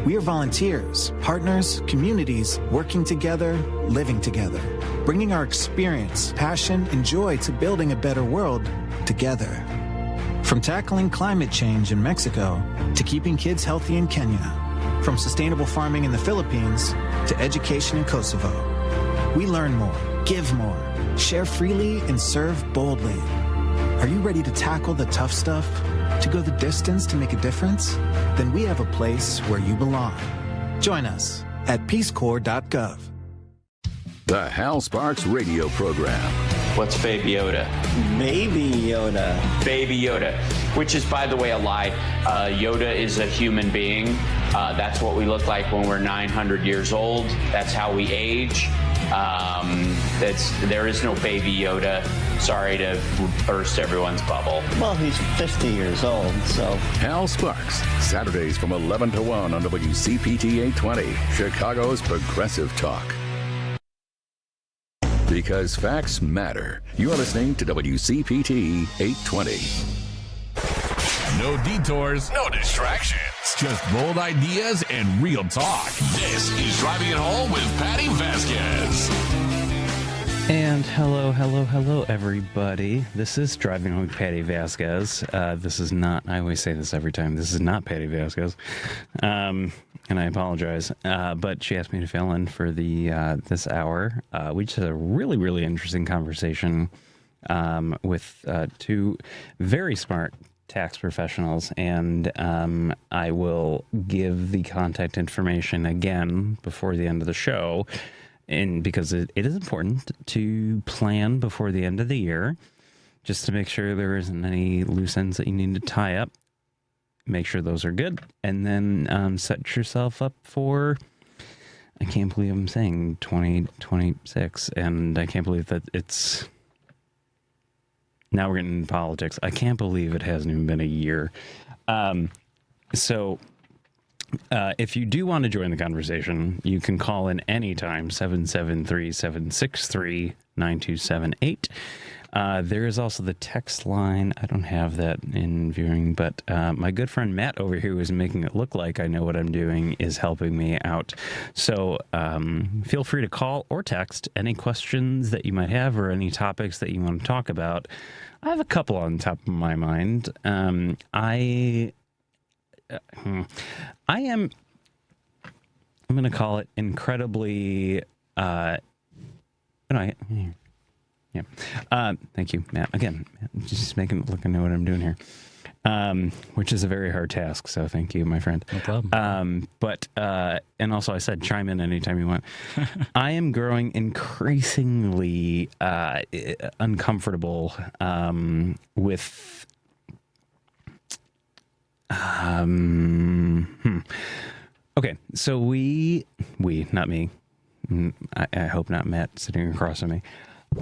We are volunteers, partners, communities, working together, living together, bringing our experience, passion, and joy to building a better world together. From tackling climate change in Mexico to keeping kids healthy in Kenya, from sustainable farming in the Philippines to education in Kosovo. We learn more, give more, share freely, and serve boldly. Are you ready to tackle the tough stuff? To go the distance to make a difference? Then we have a place where you belong. Join us at peacecorps.gov. The Hal Sparks Radio Program. What's Baby Yoda? Baby Yoda. Baby Yoda, which is, by the way, a lie. Yoda is a human being. That's what we look like when we're 900 years old. That's how we age. There is no Baby Yoda. Sorry to burst everyone's bubble. Well, he's 50 years old, so. Hal Sparks, Saturdays from 11 to 1 on WCPT 820, Chicago's Progressive Talk. Because facts matter. You're listening to WCPT 820. No detours, no distractions. Just bold ideas and real talk. This is Driving It Home with Patti Vasquez. And hello, everybody. This is Driving Home with Patti Vasquez. This is not, I always say this every time, this is not Patti Vasquez. And I apologize. But she asked me to fill in for this hour. We just had a really, really interesting conversation with two very smart tax professionals, and I will give the contact information again before the end of the show, and because it is important to plan before the end of the year, just to make sure there isn't any loose ends that you need to tie up. Make sure those are good, and then set yourself up for, I can't believe I'm saying 2026, and I can't believe that it's, now we're getting into politics. I can't believe it hasn't even been a year. So if you do want to join the conversation, you can call in anytime, 773-763-9278. There is also the text line. I don't have that in viewing, but my good friend Matt over here, who is making it look like I know what I'm doing, is helping me out. So feel free to call or text any questions that you might have or any topics that you want to talk about. I have a couple on top of my mind. I'm going to call it incredibly, yeah. Thank you, Matt. Again, just making it look, I know what I'm doing here, which is a very hard task. So thank you, my friend. No problem. And also I said chime in anytime you want. I am growing increasingly uncomfortable with. Okay, so we, not me. I hope not Matt sitting across from me.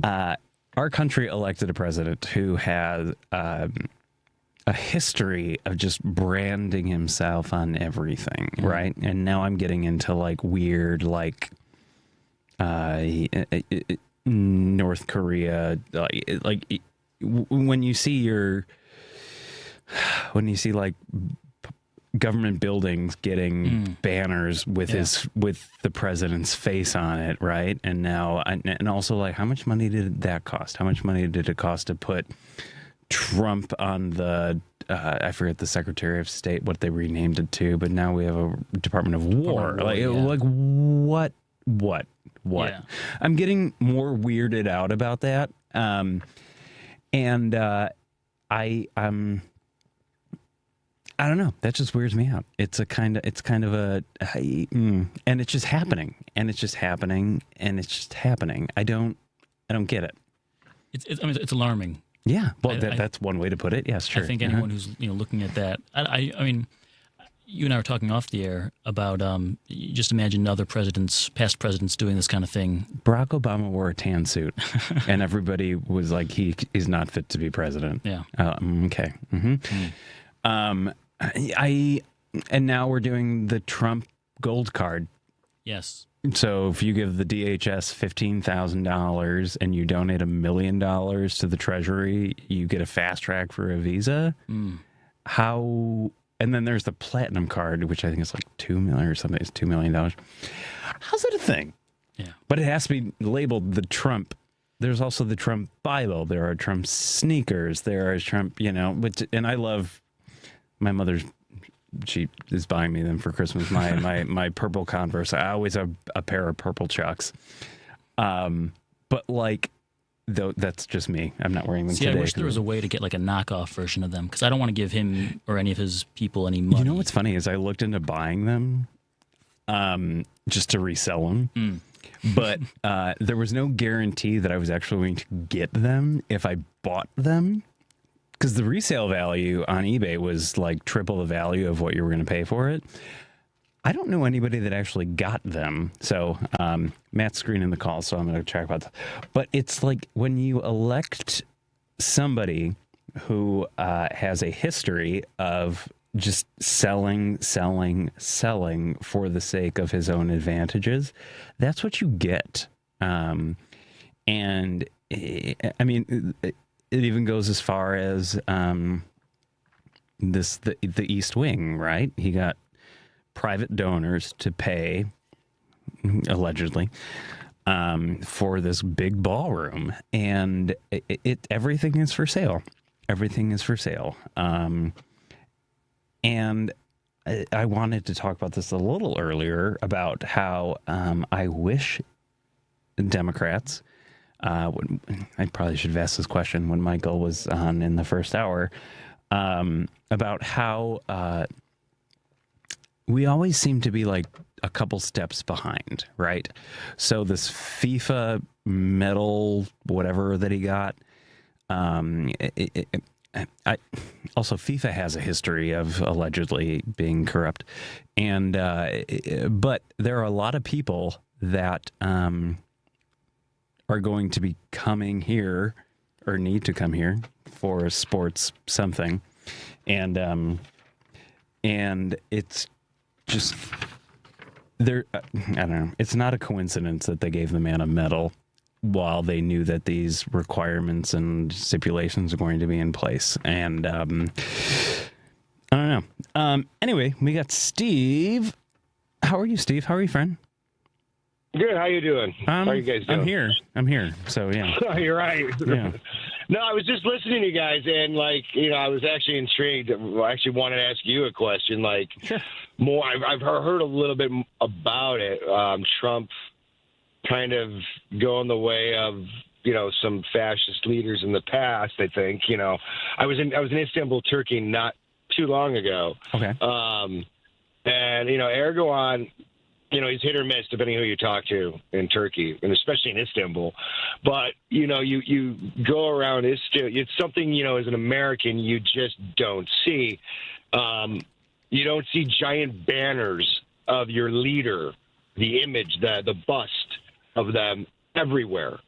Our country elected a president who has a history of just branding himself on everything, right? And now I'm getting into like weird, like North Korea, like when you see like government buildings getting banners with the president's face on it, right? And now, and also like, how much money did that cost? How much money did it cost to put Trump on the, I forget the Secretary of State, what they renamed it to, but now we have a Department of War. Like what? Yeah. I'm getting more weirded out about that. I don't know. That just weirds me out. It's kind of a, and it's just happening, and it's just happening, and it's just happening. I don't get it. It's alarming. Yeah. Well, that's one way to put it. Yes, sure. I think anyone who's looking at that, I mean, you and I were talking off the air about just imagine other past presidents doing this kind of thing. Barack Obama wore a tan suit, and everybody was like, he is not fit to be president. Yeah. Okay. And now we're doing the Trump gold card. Yes. So if you give the DHS $15,000 and you donate $1 million to the Treasury, you get a fast track for a visa. How? And then there's the platinum card, which I think is like $2 million or something. It's $2 million. How's that a thing? Yeah. But it has to be labeled the Trump. There's also the Trump Bible. There are Trump sneakers. There are Trump, and I love. My mother's, she is buying me them for Christmas. My purple Converse. I always have a pair of purple Chucks. But like, though, that's just me. I'm not wearing them today. I wish there was a way to get like a knockoff version of them, because I don't want to give him or any of his people any money. You know what's funny is I looked into buying them just to resell them. But there was no guarantee that I was actually going to get them if I bought them, because the resale value on eBay was like triple the value of what you were going to pay for it. I don't know anybody that actually got them. So Matt's screening the call, so I'm going to check about that. But it's like when you elect somebody who has a history of just selling for the sake of his own advantages, that's what you get. And I mean, it even goes as far as the East Wing, right? He got private donors to pay, allegedly, for this big ballroom, and everything is for sale. Everything is for sale. And I wanted to talk about this a little earlier about how I wish Democrats, I probably should have asked this question when Michael was on in the first hour, about how we always seem to be like a couple steps behind, right? So this FIFA medal, whatever that he got, also, FIFA has a history of allegedly being corrupt, and but there are a lot of people that are going to be coming here or need to come here for sports something, and it's just there. I don't know. It's not a coincidence that they gave the man a medal while they knew that these requirements and stipulations are going to be in place. And I don't know. Anyway, we got Steve. How are you, Steve? How are you, friend? Good. How you doing? How are you guys doing? I'm here. So, yeah. You're right. Yeah. No, I was just listening to you guys, and, I was actually intrigued. I actually wanted to ask you a question, more. I've heard a little bit about it. Trump kind of going the way of, some fascist leaders in the past, I think. I was in Istanbul, Turkey not too long ago. Okay. And, Erdogan, he's hit or miss depending who you talk to in Turkey, and especially in Istanbul. But, you go around Istanbul, it's something, as an American, you just don't see. You don't see giant banners of your leader, the image, the bust of them everywhere.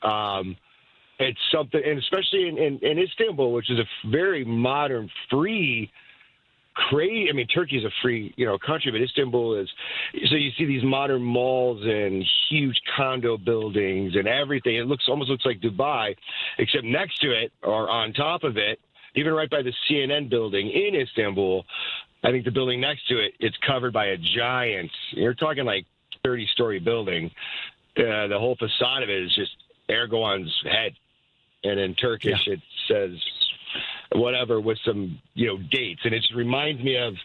It's something, and especially in Istanbul, which is a very modern, free, crazy. I mean, Turkey is a free, country, but Istanbul is. So you see these modern malls and huge condo buildings and everything. It almost looks like Dubai, except next to it or on top of it, even right by the CNN building in Istanbul. I think the building next to it, it's covered by a giant. You're talking like 30-story building. The whole facade of it is just Erdogan's head, and in Turkish it says whatever with some dates, and it just reminds me of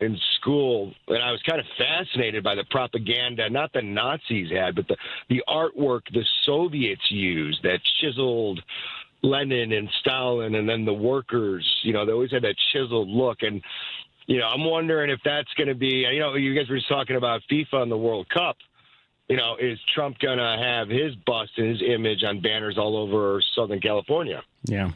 in school, and I was kind of fascinated by the propaganda not the Nazis had, but the artwork the Soviets used, that chiseled Lenin and Stalin, and then the workers, they always had that chiseled look, and I'm wondering if that's going to be, you guys were just talking about FIFA and the World Cup. Is Trump going to have his bust and his image on banners all over Southern California? Yeah.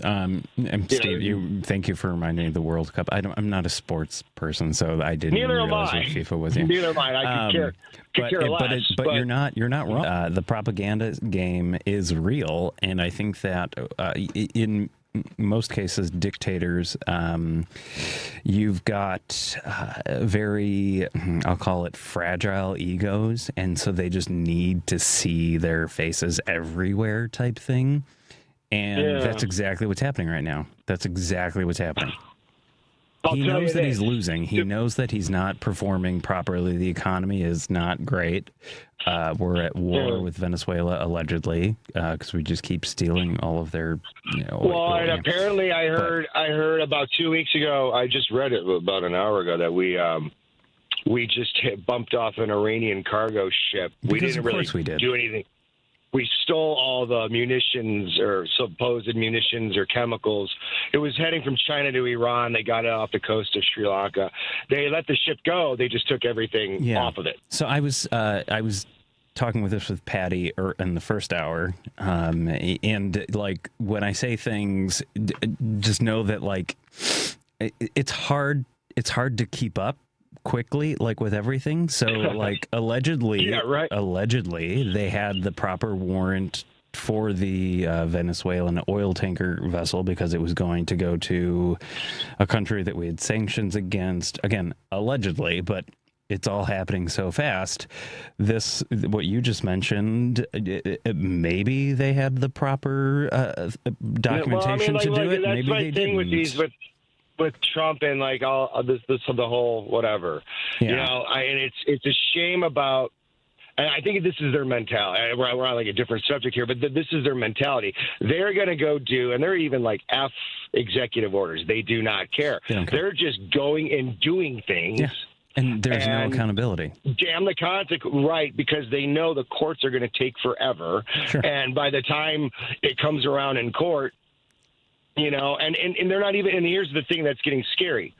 And Steve, thank you for reminding me of the World Cup. I'm not a sports person, so I didn't realize what FIFA was. Yeah. Neither am I. I could care less. But you're not wrong. The propaganda game is real, and I think that in most cases, dictators, you've got very, I'll call it fragile egos, and so they just need to see their faces everywhere type thing. And that's exactly what's happening right now. That's exactly what's happening. He knows that he's losing. He knows that he's not performing properly. The economy is not great. We're at war with Venezuela, allegedly, because we just keep stealing all of their oil. And apparently I heard about 2 weeks ago, I just read it about an hour ago, that we just bumped off an Iranian cargo ship. We didn't really do anything. we stole all the munitions or supposed munitions or chemicals. It was heading from China to Iran. They got it off the coast of Sri Lanka. They let the ship go. They just took everything off of it. So I was talking with Patty in the first hour, and like when I say things, just know that like it's hard to keep up quickly, like with everything. So like allegedly they had the proper warrant for the Venezuelan oil tanker vessel because it was going to go to a country that we had sanctions against, again allegedly, but it's all happening so fast. What you just mentioned, maybe they had the proper documentation to do it. That's maybe my they thing didn't. with Trump and like all this the whole whatever, you know. And it's a shame about. And I think this is their mentality. We're on like a different subject here, but this is their mentality. They're going to go do, and they're even like F executive orders. They do not care. They're just going and doing things. Yeah. And there's no accountability. Damn the consequence, right? Because they know the courts are going to take forever. Sure. And by the time it comes around in court, you know, and they're not even, and here's the thing that's getting scary.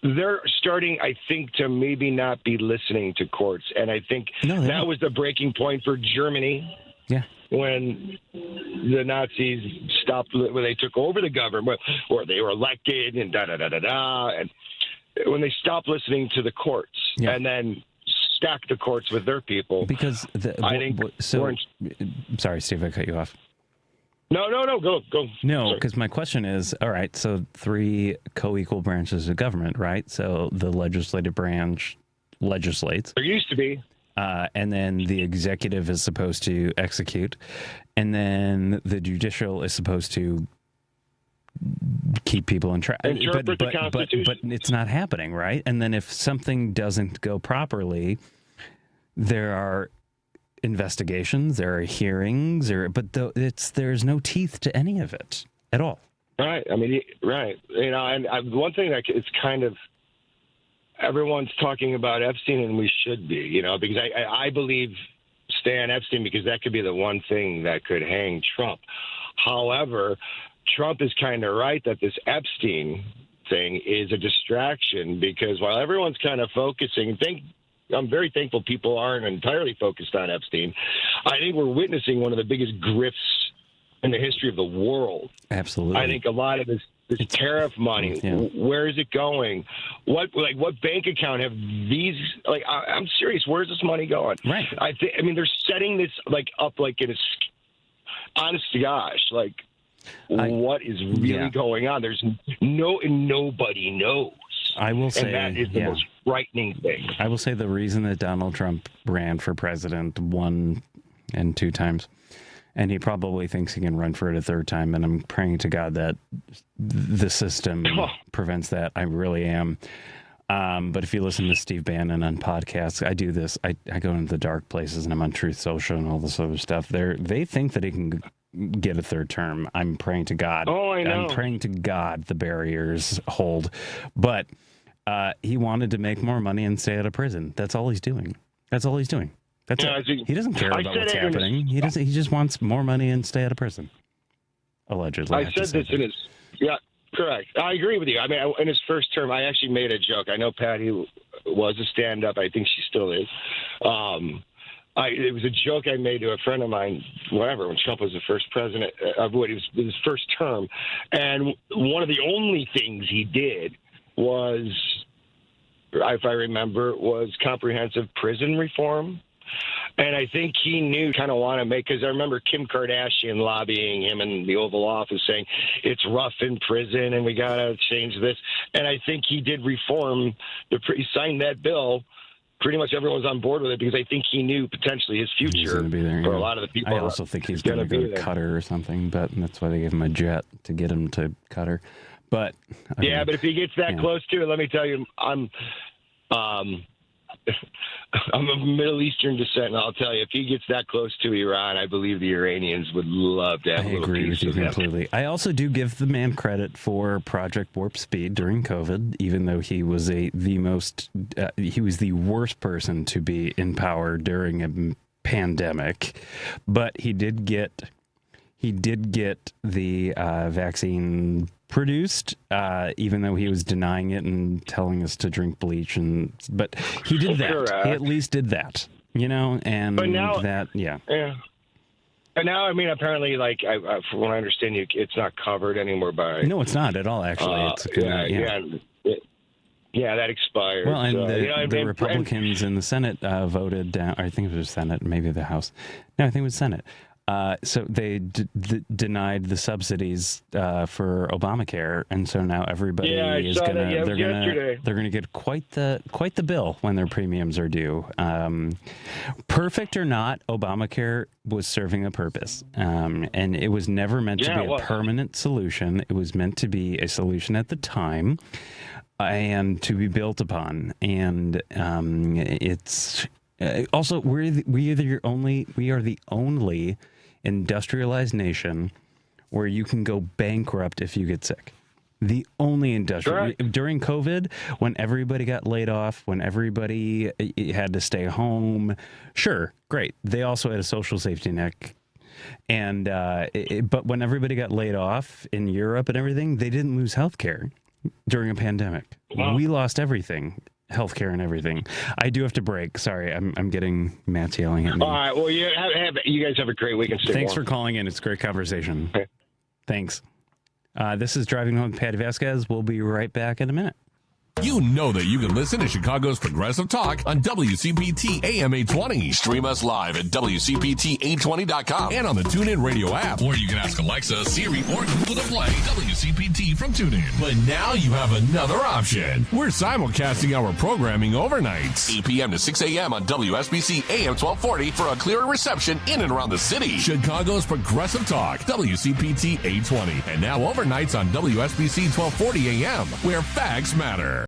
They're starting, I think, to maybe not be listening to courts. And I think that was the breaking point for Germany. Yeah. When the Nazis stopped, when they took over the government, or they were elected and da-da-da-da-da. And when they stopped listening to the courts and then stacked the courts with their people. Because sorry, Steve, I cut you off. No, go. No, because my question is, all right, so 3 co-equal branches of government, right? So the legislative branch legislates. There used to be. And then the executive is supposed to execute. And then the judicial is supposed to keep people in track. Interpret the Constitution. But it's not happening, right? And then if something doesn't go properly, there are investigations, there are hearings, but there's no teeth to any of it at all. Right. I mean, right. You know, and one thing that it's kind of everyone's talking about Epstein, and we should be, you know, because I believe stay on Epstein because that could be the one thing that could hang Trump. However, Trump is kind of right that this Epstein thing is a distraction because while everyone's kind of focusing, I'm very thankful people aren't entirely focused on Epstein. I think we're witnessing one of the biggest grifts in the history of the world. Absolutely. I think a lot of this tariff money, where is it going? What bank account have these? Like, I'm serious. Where's this money going? Right. I mean, they're setting this up like in a. Honest to gosh, like. What is really going on? There's nobody knows. I will say, and that is the most frightening thing. I will say the reason that Donald Trump ran for president 1 and 2 times, and he probably thinks he can run for it a 3rd time, and I'm praying to God that the system prevents that. I really am. But if you listen to Steve Bannon on podcasts, I do this. I go into the dark places, and I'm on Truth Social and all this other stuff. They think that he can get a 3rd term. I'm praying to God. Oh, I know. I'm praying to God the barriers hold. But he wanted to make more money and stay out of prison. That's all he's doing. That's it. He doesn't care about what's happening. He just wants more money and stay out of prison. Allegedly. I said this in his... Yeah, correct. I agree with you. I mean, in his first term, I actually made a joke. I know Patty was a stand-up. I think she still is. It was a joke I made to a friend of mine, when Trump was the first president of it was his first term. And one of the only things he did was, if I remember, was comprehensive prison reform. And I think he knew kind of want to make, because I remember Kim Kardashian lobbying him in the Oval Office saying it's rough in prison and we got to change this. And I think he did reform, he signed that bill. Pretty much everyone's on board with it because I think he knew potentially his future be there, for a lot of the people. I also think he's going to go to Qatar or something, but that's why they gave him a jet to get him to Qatar. But but if he gets that close to it, let me tell you, I'm of Middle Eastern descent, and I'll tell you, if he gets that close to Iran, I believe the Iranians would love to have a little agree piece with you of completely. I also do give the man credit for Project Warp Speed during COVID, even though he was he was the worst person to be in power during pandemic, but he did get the vaccine produced, even though he was denying it and telling us to drink bleach. But he did that. Correct. He at least did that, and But now, yeah. But now, I mean, apparently, like, from what I understand, it's not covered anymore by... No, it's not at all, actually. That expired. Well, and so, the Republicans in the Senate voted down, I think it was Senate, maybe the House. No, I think it was Senate. So they denied the subsidies for Obamacare, and so now everybody is gonna get quite the bill when their premiums are due. Perfect or not, Obamacare was serving a purpose, and it was never meant to be a permanent solution. It was meant to be a solution at the time, and to be built upon. And it's also we are the only industrialized nation where you can go bankrupt if you get sick. The only industrial during COVID, when everybody got laid off, when everybody had to stay home, sure, great. They also had a social safety net. And but when everybody got laid off in Europe and everything, they didn't lose health care during a pandemic. Wow. We lost everything. Healthcare and everything. I do have to break. Sorry, I'm getting Matt's yelling at me. All right. Well, you guys have a great weekend. Thanks for calling in. It's a great conversation. Okay. Thanks. This is Driving Home with Patti Vasquez. We'll be right back in a minute. You know that you can listen to Chicago's Progressive Talk on WCPT AM 820. Stream us live at WCPT820.com and on the TuneIn Radio app. Or you can ask Alexa, Siri, or Google to play WCPT from TuneIn. But now you have another option. We're simulcasting our programming overnights. 8 p.m. to 6 a.m. on WSBC AM 1240 for a clearer reception in and around the city. Chicago's Progressive Talk, WCPT 820. And now overnights on WSBC 1240 AM, where facts matter.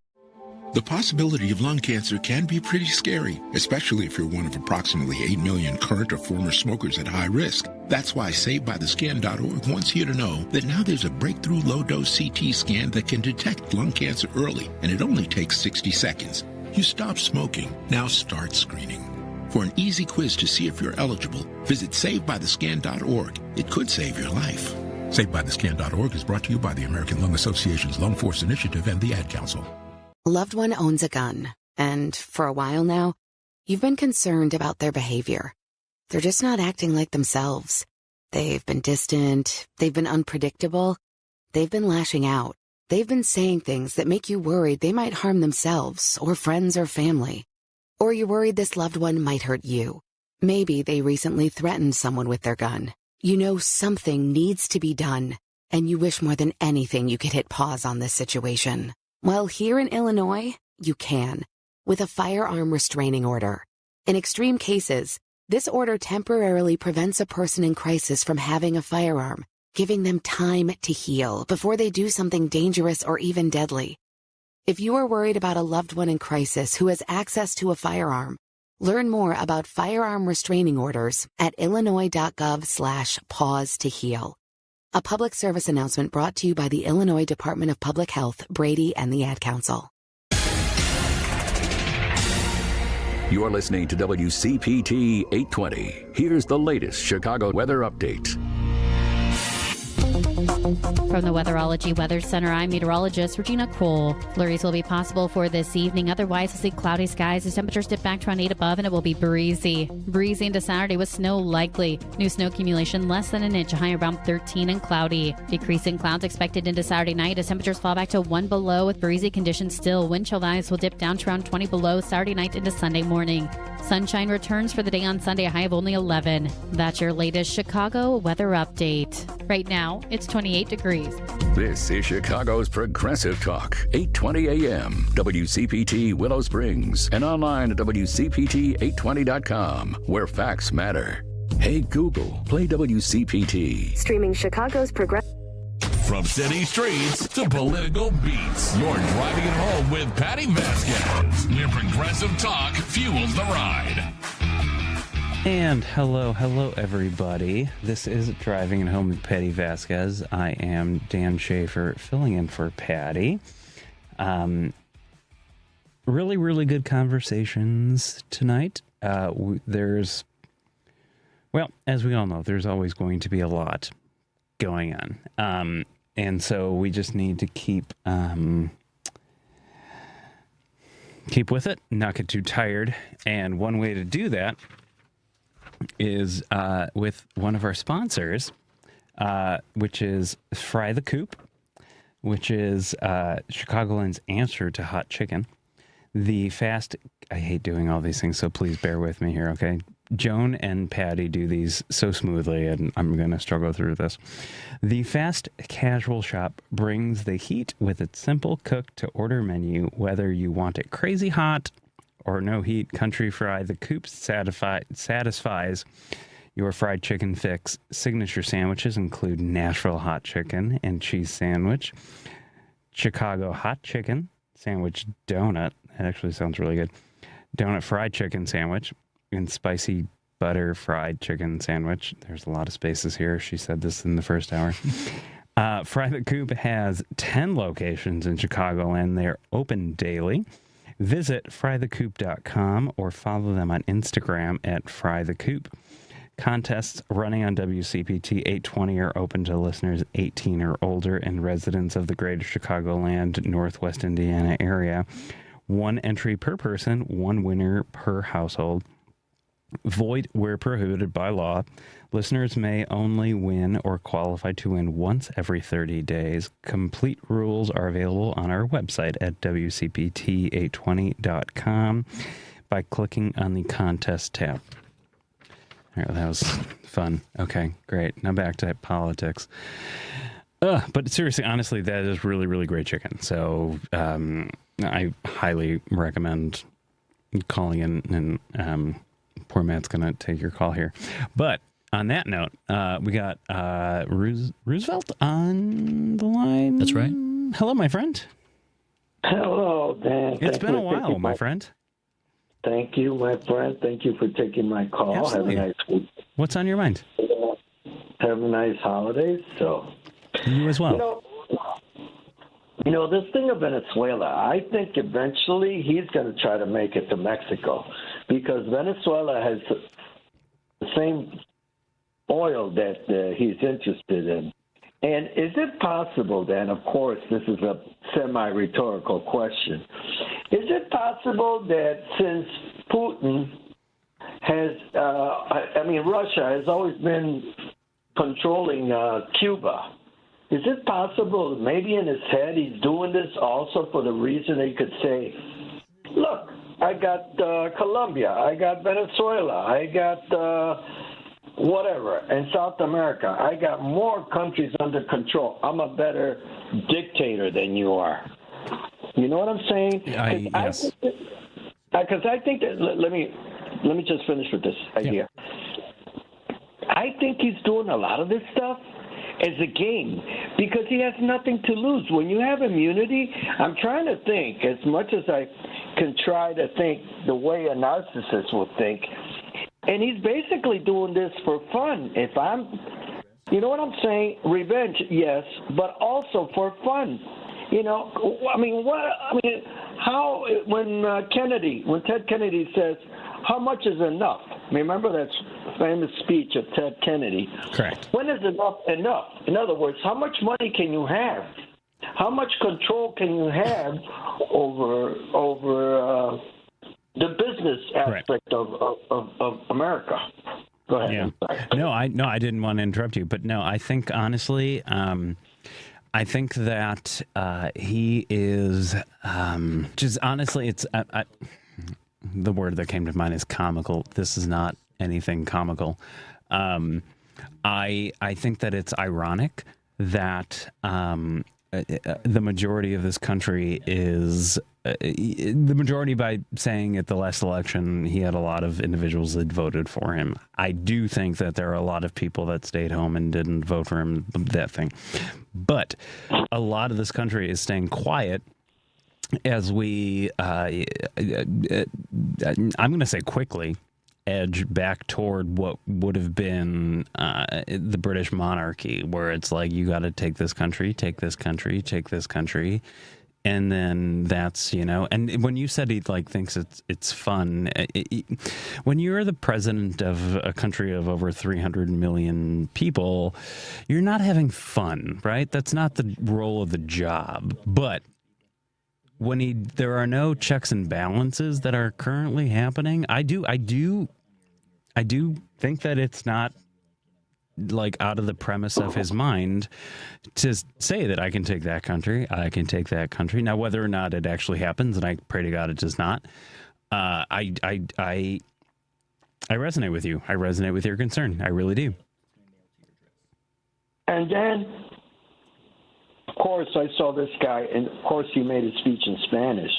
The possibility of lung cancer can be pretty scary, especially if you're one of approximately 8 million current or former smokers at high risk. That's why SaveByTheScan.org wants you to know that now there's a breakthrough low-dose CT scan that can detect lung cancer early, and it only takes 60 seconds. You stop smoking, now start screening. For an easy quiz to see if you're eligible, visit SaveByTheScan.org. It could save your life. SaveByTheScan.org is brought to you by the American Lung Association's Lung Force Initiative and the Ad Council. Loved one owns a gun, and for a while now, you've been concerned about their behavior. They're just not acting like themselves. They've been distant, they've been unpredictable, they've been lashing out. They've been saying things that make you worried they might harm themselves or friends or family. Or you're worried this loved one might hurt you. Maybe they recently threatened someone with their gun. You know something needs to be done, and you wish more than anything you could hit pause on this situation. Well, here in Illinois, you can, with a firearm restraining order. In extreme cases, this order temporarily prevents a person in crisis from having a firearm, giving them time to heal before they do something dangerous or even deadly. If you are worried about a loved one in crisis who has access to a firearm, learn more about firearm restraining orders at illinois.gov/pause to heal. A public service announcement brought to you by the Illinois Department of Public Health, Brady, and the Ad Council. You're listening to WCPT 820. Here's the latest Chicago weather update. From the Weatherology Weather Center, I'm meteorologist Regina Cole. Flurries will be possible for this evening. Otherwise, we'll see cloudy skies as temperatures dip back to around 8 above, and it will be breezy. Breezy into Saturday with snow likely. New snow accumulation less than an inch, a high around 13 and cloudy. Decreasing clouds expected into Saturday night as temperatures fall back to 1 below with breezy conditions still. Wind chill values will dip down to around 20 below Saturday night into Sunday morning. Sunshine returns for the day on Sunday, a high of only 11. That's your latest Chicago weather update. Right now, it's 28 degrees. This is Chicago's Progressive Talk, 820 AM, WCPT Willow Springs, and online at WCPT820.com, where facts matter. Hey Google, play WCPT. Streaming Chicago's Progressive. From city streets to political beats, you're driving it home with Patti Vasquez, where Progressive Talk fuels the ride. And hello, everybody. This is Driving It Home with Patti Vasquez. I am Dan Schaefer, filling in for Patti. Really good conversations tonight. There's Well, as we all know, there's always going to be a lot going on. And so we just need to keep with it, not get too tired. And one way to do that is with one of our sponsors, which is Fry the Coop, which is Chicagoland's answer to hot chicken. I hate doing all these things, so please bear with me here, okay? Joan and Patty do these so smoothly, and I'm going to struggle through this. The fast casual shop brings the heat with its simple cook-to-order menu, whether you want it crazy hot or no heat. Country Fry the Coop satisfies your fried chicken fix. Signature sandwiches include Nashville hot chicken and cheese sandwich, Chicago hot chicken sandwich donut. That actually sounds really good. Donut fried chicken sandwich and spicy butter fried chicken sandwich. There's a lot of spaces here. She said this in the first hour. Fry the Coop has 10 locations in Chicago, and they're open daily. Visit frythecoop.com or follow them on Instagram at frythecoop. Contests running on WCPT 820 are open to listeners 18 or older and residents of the greater Chicagoland, Northwest Indiana area. 1 entry per person, 1 winner per household. Void where prohibited by law. Listeners may only win or qualify to win once every 30 days. Complete rules are available on our website at WCPT820.com by clicking on the contest tab. All right, that was fun. Okay, great. Now back to politics. But seriously, honestly, that is really, really great chicken. So I highly recommend calling in, and poor Matt's going to take your call here. But on that note, we got Roosevelt on the line. That's right. Hello, my friend. Hello, Dan. It's been a while, my friend. Thank you, my friend. Thank you for taking my call. Absolutely. Have a nice week. What's on your mind? Have a nice holidays. So, you as well. You know, this thing of Venezuela, I think eventually he's going to try to make it to Mexico because Venezuela has the same oil that he's interested in. And is it possible then, of course, this is a semi-rhetorical question, is it possible that since Putin has, Russia has always been controlling Cuba, is it possible maybe in his head he's doing this also for the reason he could say, look, I got Colombia, I got Venezuela, I got whatever, in South America. I got more countries under control. I'm a better dictator than you are. You know what I'm saying? Yes. Because I think that, let me just finish with this idea. Yeah. I think he's doing a lot of this stuff as a game because he has nothing to lose. When you have immunity, I'm trying to think as much as I can try to think the way a narcissist would think. And he's basically doing this for fun. You know what I'm saying? Revenge, yes, but also for fun. You know, how when Ted Kennedy says, "How much is enough?" Remember that famous speech of Ted Kennedy. Correct. When is enough enough? In other words, how much money can you have? How much control can you have over the business aspect of America? Go ahead. Yeah. No, I didn't want to interrupt you, but no, I think honestly, I think that he is just honestly, it's the word that came to mind is comical. This is not anything comical. I think that it's ironic that the majority of this country is the majority by saying at the last election he had a lot of individuals that voted for him. I do think that there are a lot of people that stayed home and didn't vote for him, that thing. But a lot of this country is staying quiet as we, I'm going to say quickly, edge back toward what would have been the British monarchy, where it's like, you got to take this country, take this country, take this country. And then that's, and when you said he thinks it's fun, when you're the president of a country of over 300 million people, you're not having fun, right? That's not the role of the job. But when there are no checks and balances that are currently happening, I do think that it's not out of the premise of his mind to say that I can take that country. Now, whether or not it actually happens, and I pray to God it does not, I resonate with you. I resonate with your concern. I really do. And then, of course, I saw this guy, and of course he made a speech in Spanish.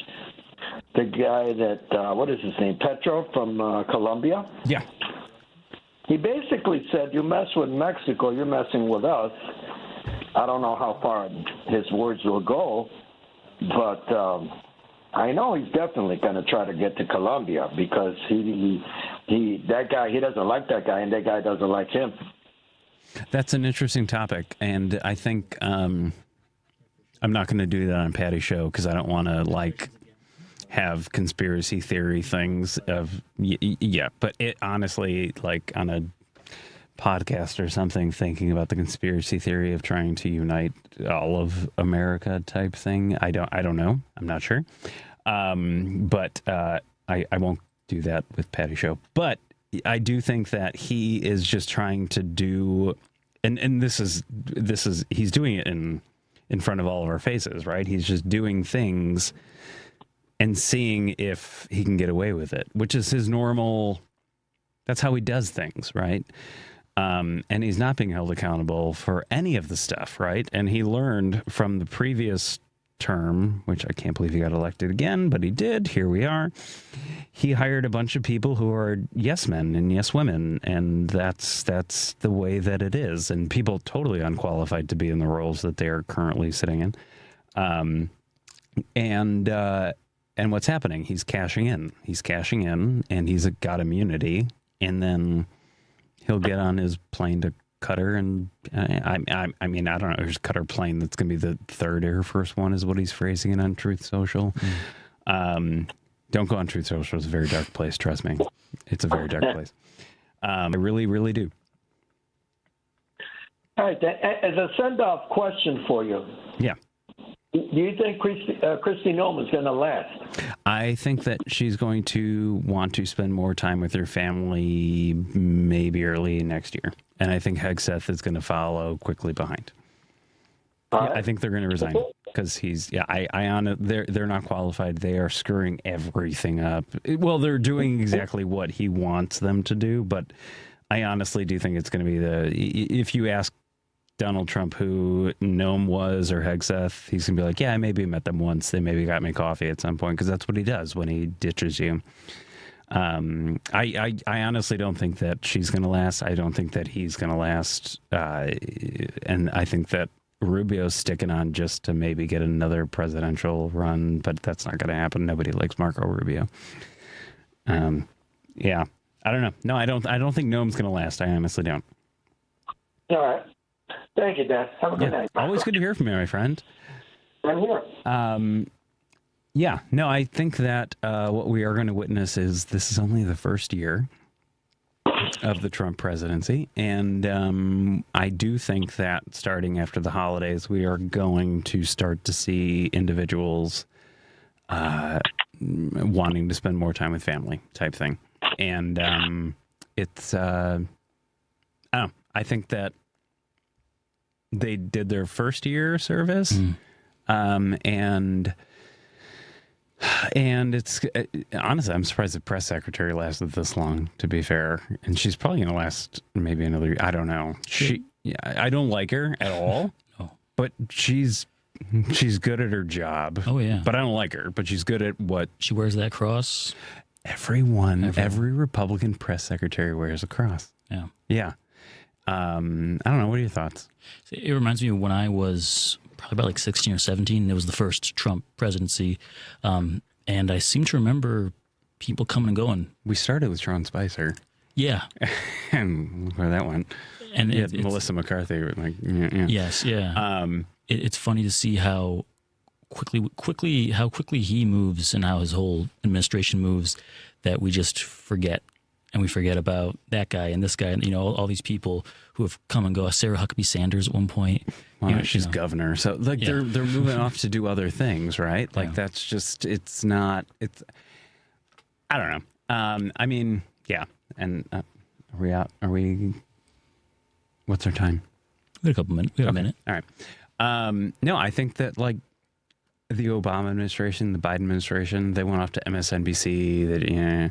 The guy that, what is his name, Petro from Colombia? Yeah. He basically said, you mess with Mexico, you're messing with us. I don't know how far his words will go, but I know he's definitely going to try to get to Colombia because he doesn't like that guy, and that guy doesn't like him. That's an interesting topic, and I think I'm not going to do that on Patty's show because I don't want to have conspiracy theory things of but it honestly, on a podcast or something, thinking about the conspiracy theory of trying to unite all of America type thing, I don't know, I'm not sure, but I won't do that with Patty's show. But I do think that he is just trying to do, and this is he's doing it in front of all of our faces, right? He's just doing things and seeing if he can get away with it, which is his normal, that's how he does things, right? And he's not being held accountable for any of the stuff, right? And he learned from the previous term, which I can't believe he got elected again, but he did. Here we are. He hired a bunch of people who are yes men and yes women, and that's the way that it is. And people totally unqualified to be in the roles that they are currently sitting in. And what's happening? He's cashing in. And he's got immunity. And then he'll get on his plane to Qatar. And I mean, I don't know. There's Qatar plane. That's going to be the third Air Force One, is what he's phrasing it on Truth Social. Don't go on Truth Social. It's a very dark place. Trust me. It's a very dark place. I really, really do. All right. As a send-off question for you. Yeah. Do you think Kristi Noem is going to last? I think that she's going to want to spend more time with her family, maybe early next year. And I think Hegseth is going to follow quickly behind. Yeah, I think they're going to resign because they're not qualified. They are screwing everything up. Well, they're doing exactly what he wants them to do, but I honestly do think it's going to be if you ask Donald Trump who Noem was or Hegseth, he's going to be like, yeah, I maybe met them once. They maybe got me coffee at some point, because that's what he does when he ditches you. I honestly don't think that she's going to last. I don't think that he's going to last. And I think that Rubio's sticking on just to maybe get another presidential run, but that's not going to happen. Nobody likes Marco Rubio. Yeah, I don't know. No, I don't think Noem's going to last. I honestly don't. All right. Thank you, Dan. Have a good night. Always good to hear from you, my friend. I'm here. Yeah, no, I think that what we are going to witness is this is only the first year of the Trump presidency. And I do think that starting after the holidays, we are going to start to see individuals wanting to spend more time with family type thing. And it's, I don't know, I think that they did their first year service. And it's honestly, I'm surprised the press secretary lasted this long, to be fair. And she's probably going to last maybe another year. I don't know. I don't like her at all, but she's good at her job. Oh, yeah. But I don't like her, but she's good at what she wears. That cross. Every Republican press secretary wears a cross. Yeah. Yeah. I don't know. What are your thoughts? It reminds me of when I was probably about 16 or 17. It was the first Trump presidency. And I seem to remember people coming and going. We started with Sean Spicer. Yeah. And where that went. And it's Melissa McCarthy. Yes, yeah. It's funny to see how how quickly he moves and how his whole administration moves, that we just forget. And we forget about that guy and this guy, and all these people who have come and go. Sarah Huckabee Sanders at one point. Well, she's governor, so they're moving off to do other things, right? Like that's just I don't know. I mean, yeah. And are we out? Are we? What's our time? We got a couple minutes. We got a minute. All right. No, I think that like the Obama administration, the Biden administration, they went off to MSNBC. That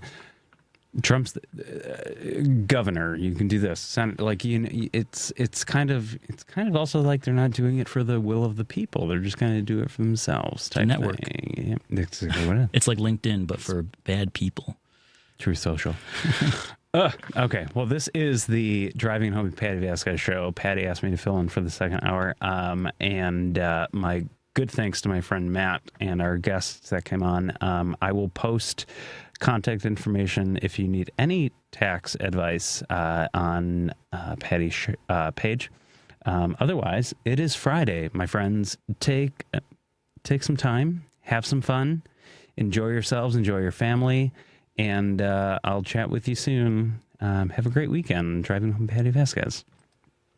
Trump's governor. You can do this. Like it's kind of also like they're not doing it for the will of the people. They're just going to do it for themselves. Type network. Thing. Yeah, that's exactly what it is. It's like LinkedIn, but for bad people. True Social. Okay. Well, this is the Driving Home with Patti Vasquez show. Patti asked me to fill in for the second hour, and my good thanks to my friend Matt and our guests that came on. I will post contact information if you need any tax advice on Patti's page. Otherwise, it is Friday, my friends. Take some time, have some fun, enjoy yourselves, enjoy your family, and I'll chat with you soon. Have a great weekend. Driving Home with Patti Vasquez.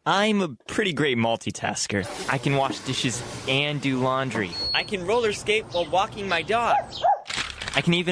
I'm a pretty great multitasker. I can wash dishes and do laundry. I can roller skate while walking my dog. I can even